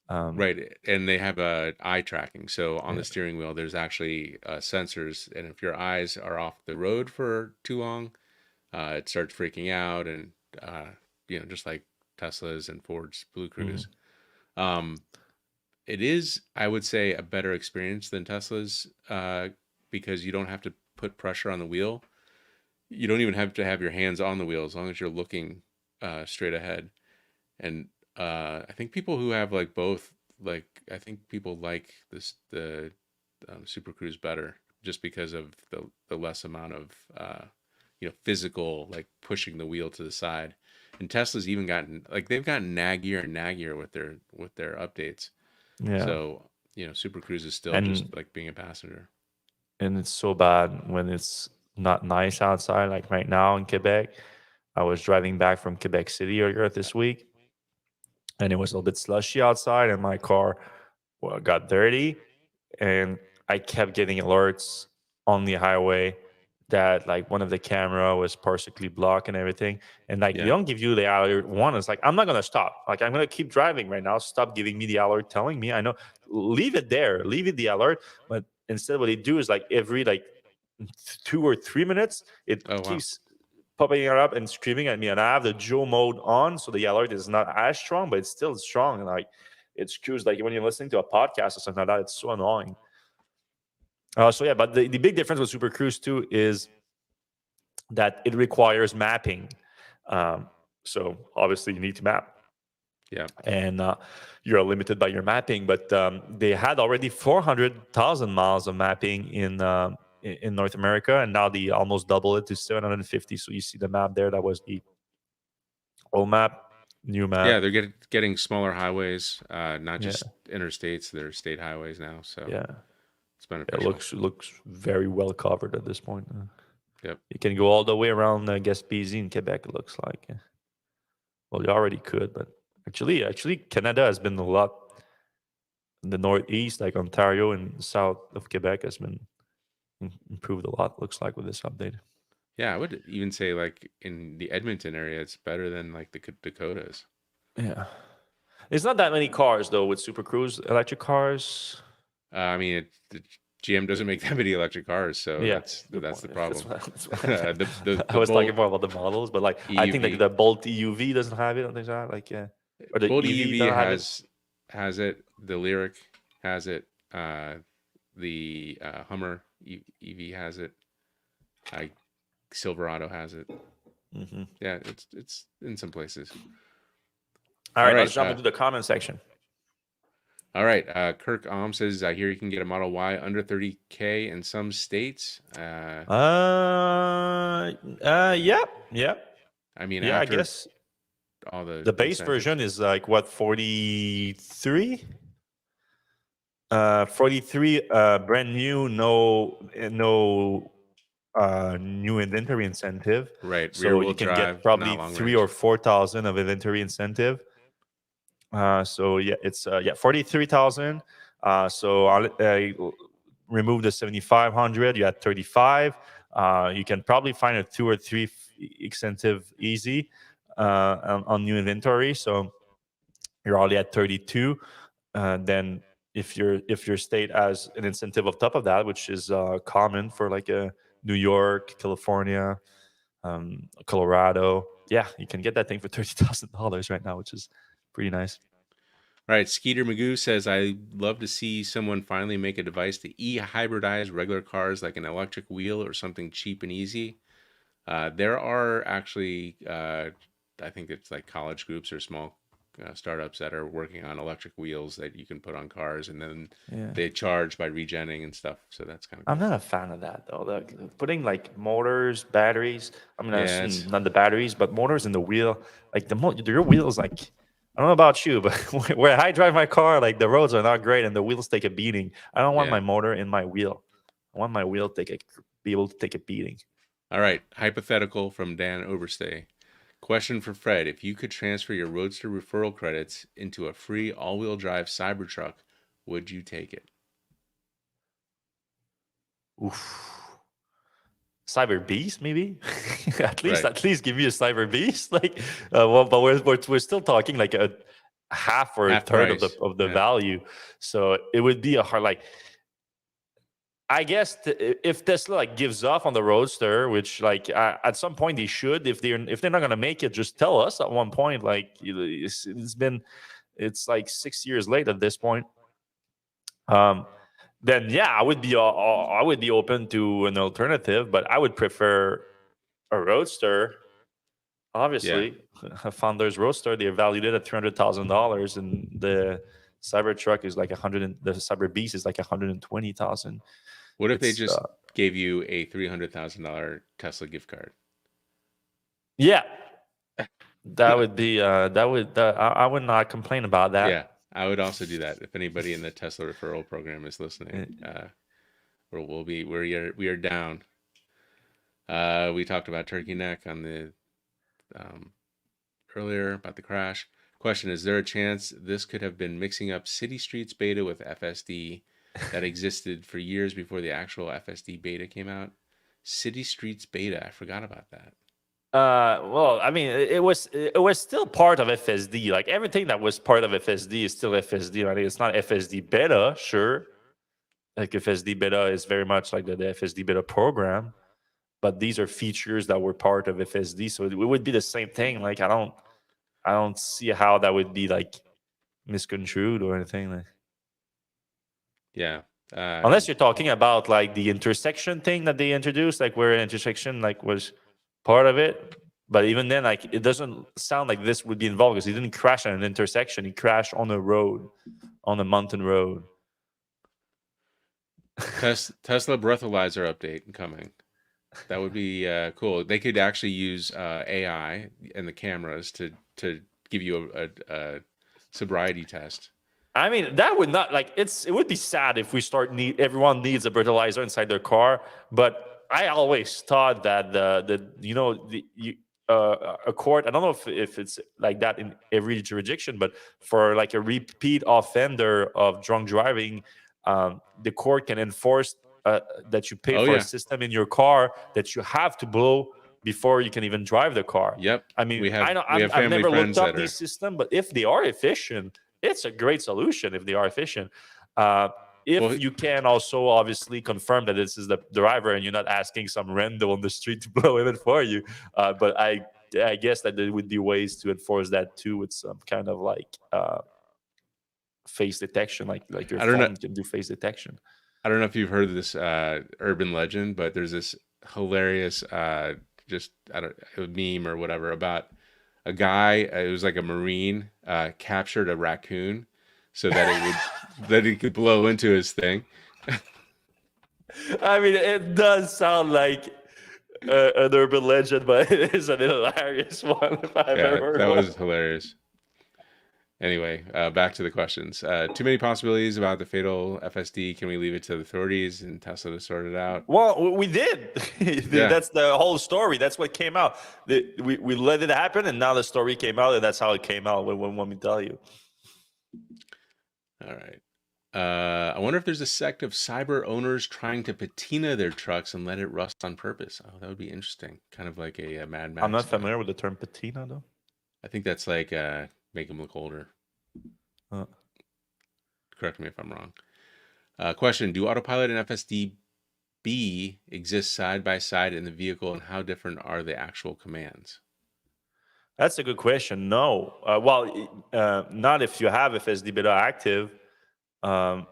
Right. And they have eye tracking. So on Yeah. the steering wheel, there's actually sensors. And if your eyes are off the road for too long, it starts freaking out. And, just like Tesla's and Ford's Blue Cruise. It is, I would say, a better experience than Tesla's because you don't have to put pressure on the wheel. You don't even have to have your hands on the wheel as long as you're looking straight ahead. And I think people who have like both, like I think people like the Super Cruise better just because of the less amount of physical like pushing the wheel to the side. And Tesla's even gotten like they've gotten naggier and naggier with their updates. Yeah. So Super Cruise is still And just like being a passenger. and it's so bad when it's not nice outside. Like right now in Quebec, I was driving back from Quebec City earlier this week, and it was a little bit slushy outside, and my car got dirty, and I kept getting alerts on the highway that like one of the camera was partially blocked and everything, and like they Yeah. don't give you the alert one. It's like I'm not gonna stop. Like I'm gonna keep driving right now. Stop giving me the alert, telling me I know. Leave it there. Leave it the alert. But instead, what they do is like every like 2 or 3 minutes, it Oh wow. keeps popping it up and screaming at me. And I have the Joe mode on, so the alert is not as strong, but it's still strong. And like it screws like when you're listening to a podcast or something like that. It's so annoying. So yeah, but the big difference with Super Cruise 2 is that it requires mapping. So obviously you need to map. Yeah. And you're limited by your mapping. But they had already 400,000 miles of mapping in North America, and now they almost double it to 750. So you see the map there. That was the old map, new map. Yeah, they're getting smaller highways, not Yeah. just interstates. They're state highways now. So Yeah, it's it beneficial. looks very well covered at this point. Yep. You can go all the way around Gaspésie in Quebec. It looks like. Well, you already could, but actually, Canada has been a lot. In the northeast, like Ontario and south of Quebec, has been improved a lot. Looks like with this update. Yeah, I would even say like in the Edmonton area, it's better than like the Dakotas. Yeah, there's not that many cars though with Super Cruise electric cars. I mean, the GM doesn't make that many electric cars, so Yeah, that's good the point. problem. That's what The I was talking Bolt more about the models, but like I think like EUV, the Bolt EUV doesn't have it. I think that like yeah, or the Bolt EV EUV doesn't have it. has it. The Lyric has it. The Hummer EV has it. Silverado has it. Mm-hmm. Yeah, it's in some places. All All right, right. let's jump into the comment section. All right. Kirk says, I hear you can get a Model Y under 30K in some states. Yeah. I mean, Yeah, I after guess all the the base incentives. version is like what 43. 43 brand new, no new inventory incentive. Right. Rear So wheel you can drive, get probably not long 3 or 4 thousand of inventory incentive. So yeah, it's 43,000. So I'll remove the 7,500. You had 35. You can probably find a 2 or 3 incentive easy on new inventory. So you're already at 32. Then if your state has an incentive on top of that, which is common for like New York, California, Colorado, yeah, you can get that thing for $30,000 right now, which is pretty nice. All right, Skeeter Magoo says, I love to see someone finally make a device to e-hybridize regular cars like an electric wheel or something cheap and easy. There are actually, I think it's like college groups or small startups that are working on electric wheels that you can put on cars, and then Yeah. they charge by regenning and stuff. So that's kind of I'm cool. not a fan of that though. Putting like motors, batteries. I mean, Yeah, it's not the batteries, but motors in the wheel. Like your wheels, like I don't know about you, but where I drive my car, like the roads are not great and the wheels take a beating. I don't want yeah. my motor in my wheel. I want my wheel to be able to take a beating. All right, hypothetical from Dan Overstay. Question for Fred: if you could transfer your Roadster referral credits into a free all-wheel drive Cybertruck, would you take it? Oof. Cyber Beast, maybe. Right. At least give me a Cyber Beast. Like, but we're still talking like a half or a Half third price. of the Yeah. value. So it would be a hard like. I guess if Tesla like gives off on the Roadster, which like at some point they should, if they're not gonna make it, just tell us at one point. Like it's like 6 years late at this point. Um, then yeah, I would be open to an alternative, but I would prefer a Roadster. Yeah. Obviously, a Founder's Roadster, they're valued at $300,000, and the Cybertruck is like 100, and the Cyber Beast is like 120,000. What if they It's just gave you a $300,000 Tesla gift card? yeah, that would be I would not complain about Yeah, that. I would also do that. If anybody in the Tesla referral program is listening, Uh, we are down. We talked about Turkey Neck on the um, earlier about the crash. Question: is there a chance this could have been mixing up City Streets beta with FSD that existed for years before the actual FSD beta came out? City Streets beta, I forgot about that. well, I mean, it was still part of FSD. Like everything that was part of FSD is still FSD. I mean, it's not FSD beta, sure. Like FSD beta is very much like the FSD beta program, but these are features that were part of FSD, so it would be the same thing. Like I don't see how that would be like misconstrued or anything. Like, Yeah. unless you're talking about like the intersection thing that they introduced, like where an intersection like was part of it. But even then, like it doesn't sound like this would be involved because he didn't crash on an intersection. He crashed on a road, on a mountain road. Tesla breathalyzer update coming. That would be cool. They could actually use AI and the cameras to give you a sobriety test. I mean, that would not like it would be sad if we start everyone needs a breathalyzer inside their car. But I always thought that a court. I don't know if it's like that in every jurisdiction, but for like a repeat offender of drunk driving, the court can enforce that you pay Oh for a yeah. system in your car that you have to blow before you can even drive the car. Yep. I mean, We have I've family never looked friends up that are. these systems, but if they are efficient, it's a great solution if they are efficient. If Well, you can also obviously confirm that this is the driver and you're not asking some rando on the street to blow it for you. But I guess that there would be ways to enforce that too with some kind of like face detection, like your I don't know. phone can do face detection. I don't know if you've heard of this urban legend, but there's this hilarious just I don't a meme or whatever about a guy. It was like a marine captured a raccoon so that it would that he could blow into his thing. I mean, it does sound like an urban legend, but it is an hilarious one if I've ever Yeah, heard that one. was hilarious. Anyway, back to the questions. Too many possibilities about the fatal FSD. Can we leave it to the authorities and Tesla to sort it out? Well, we did. Yeah. That's the whole story. That's what came out. We let it happen, and now the story came out, and that's how it came out. When we tell you, All right. I wonder if there's a sect of cyber owners trying to patina their trucks and let it rust on purpose. Oh, that would be interesting. Kind of like a Mad I'm Max not style. familiar with the term patina, though. I think that's like make them look older. Uh, Correct me if I'm wrong. Question: do autopilot and FSD-B exist side by side in the vehicle, and how different are the actual commands? That's a good question. No, not if you have FSD beta active. Um,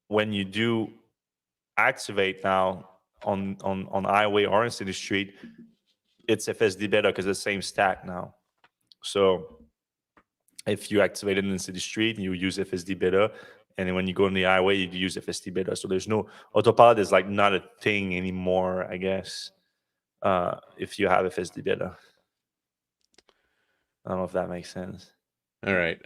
when you do activate now on highway or in city street, it's FSD beta because it's the same stack now. So if you activate it in city street, you use FSD beta, and then when you go on the highway, you use FSD beta. So there's no autopilot is like not a thing anymore, I guess. If you have FSD beta, I don't know if that makes sense. All right.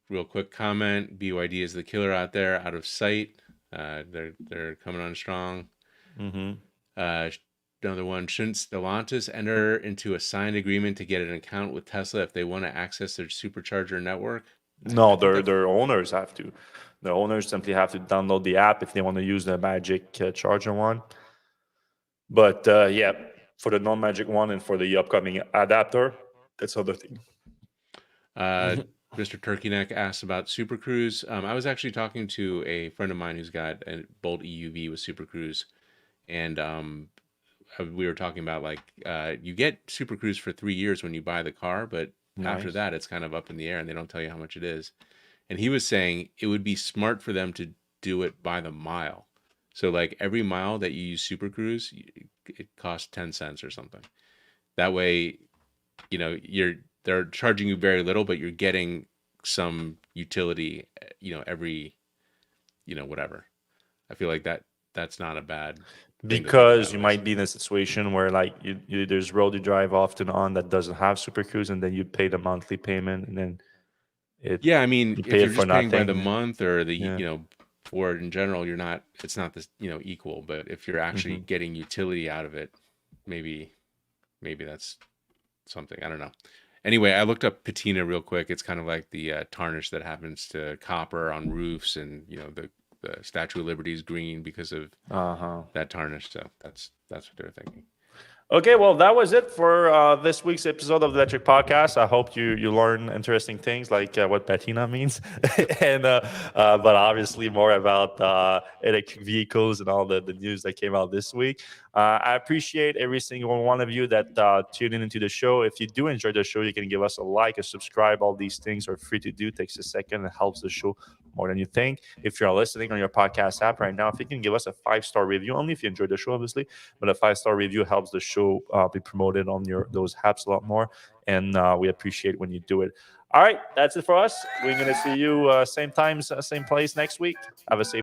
Real quick comment. BYD is the killer out there, out of sight. They're coming on strong. Mm-hmm. Another one. Shouldn't Stellantis enter into a signed agreement to get an account with Tesla if they want to access their Supercharger network? No, their owners have to. The owners simply have to download the app if they want to use the Magic Charger one. But yeah, for the non-Magic one and for the upcoming adapter, that's other thing. Mr. Turkey Neck asked about Super Cruise. I was actually talking to a friend of mine who's got a Bolt EUV with Super Cruise, and we were talking about like you get Super Cruise for 3 years when you buy the car, but after Nice. that it's kind of up in the air and they don't tell you how much it is. And he was saying it would be smart for them to do it by the mile. So like every mile that you use Super Cruise, it costs 10 cents or something. That way, they're charging you very little, but you're getting some utility, every, whatever. I feel like that's not a bad thing to think Because about, you at might least. be in a situation where like there's road you drive often on that doesn't have Super Cruise, and then you pay the monthly payment, and then Yeah, I mean, you if pay it you're for just paying by the nothing. month or Yeah. for it in general, it's not this, equal. But if you're actually Hmm. getting utility out of it, maybe that's something. I don't know. Anyway, I looked up patina real quick. It's kind of like the tarnish that happens to copper on roofs, and the Statue of Liberty is green because of Uh-huh. that tarnish. So that's what they're thinking. Okay, well, that was it for this week's episode of the Electric Podcast. I hope you learn interesting things like what patina means, and but obviously more about electric vehicles and all the news that came out this week. I appreciate every single one of you that tuned in into the show. If you do enjoy the show, you can give us a like, a subscribe. All these things are free to do. Takes a second. It helps the show more than you think. If you're listening on your podcast app right now, if you can give us a 5-star review, only if you enjoyed the show, obviously, but a 5-star review helps the show be promoted on those apps a lot more, and we appreciate when you do it. All right, that's it for us. We're gonna see you same times, same place next week. Have a safe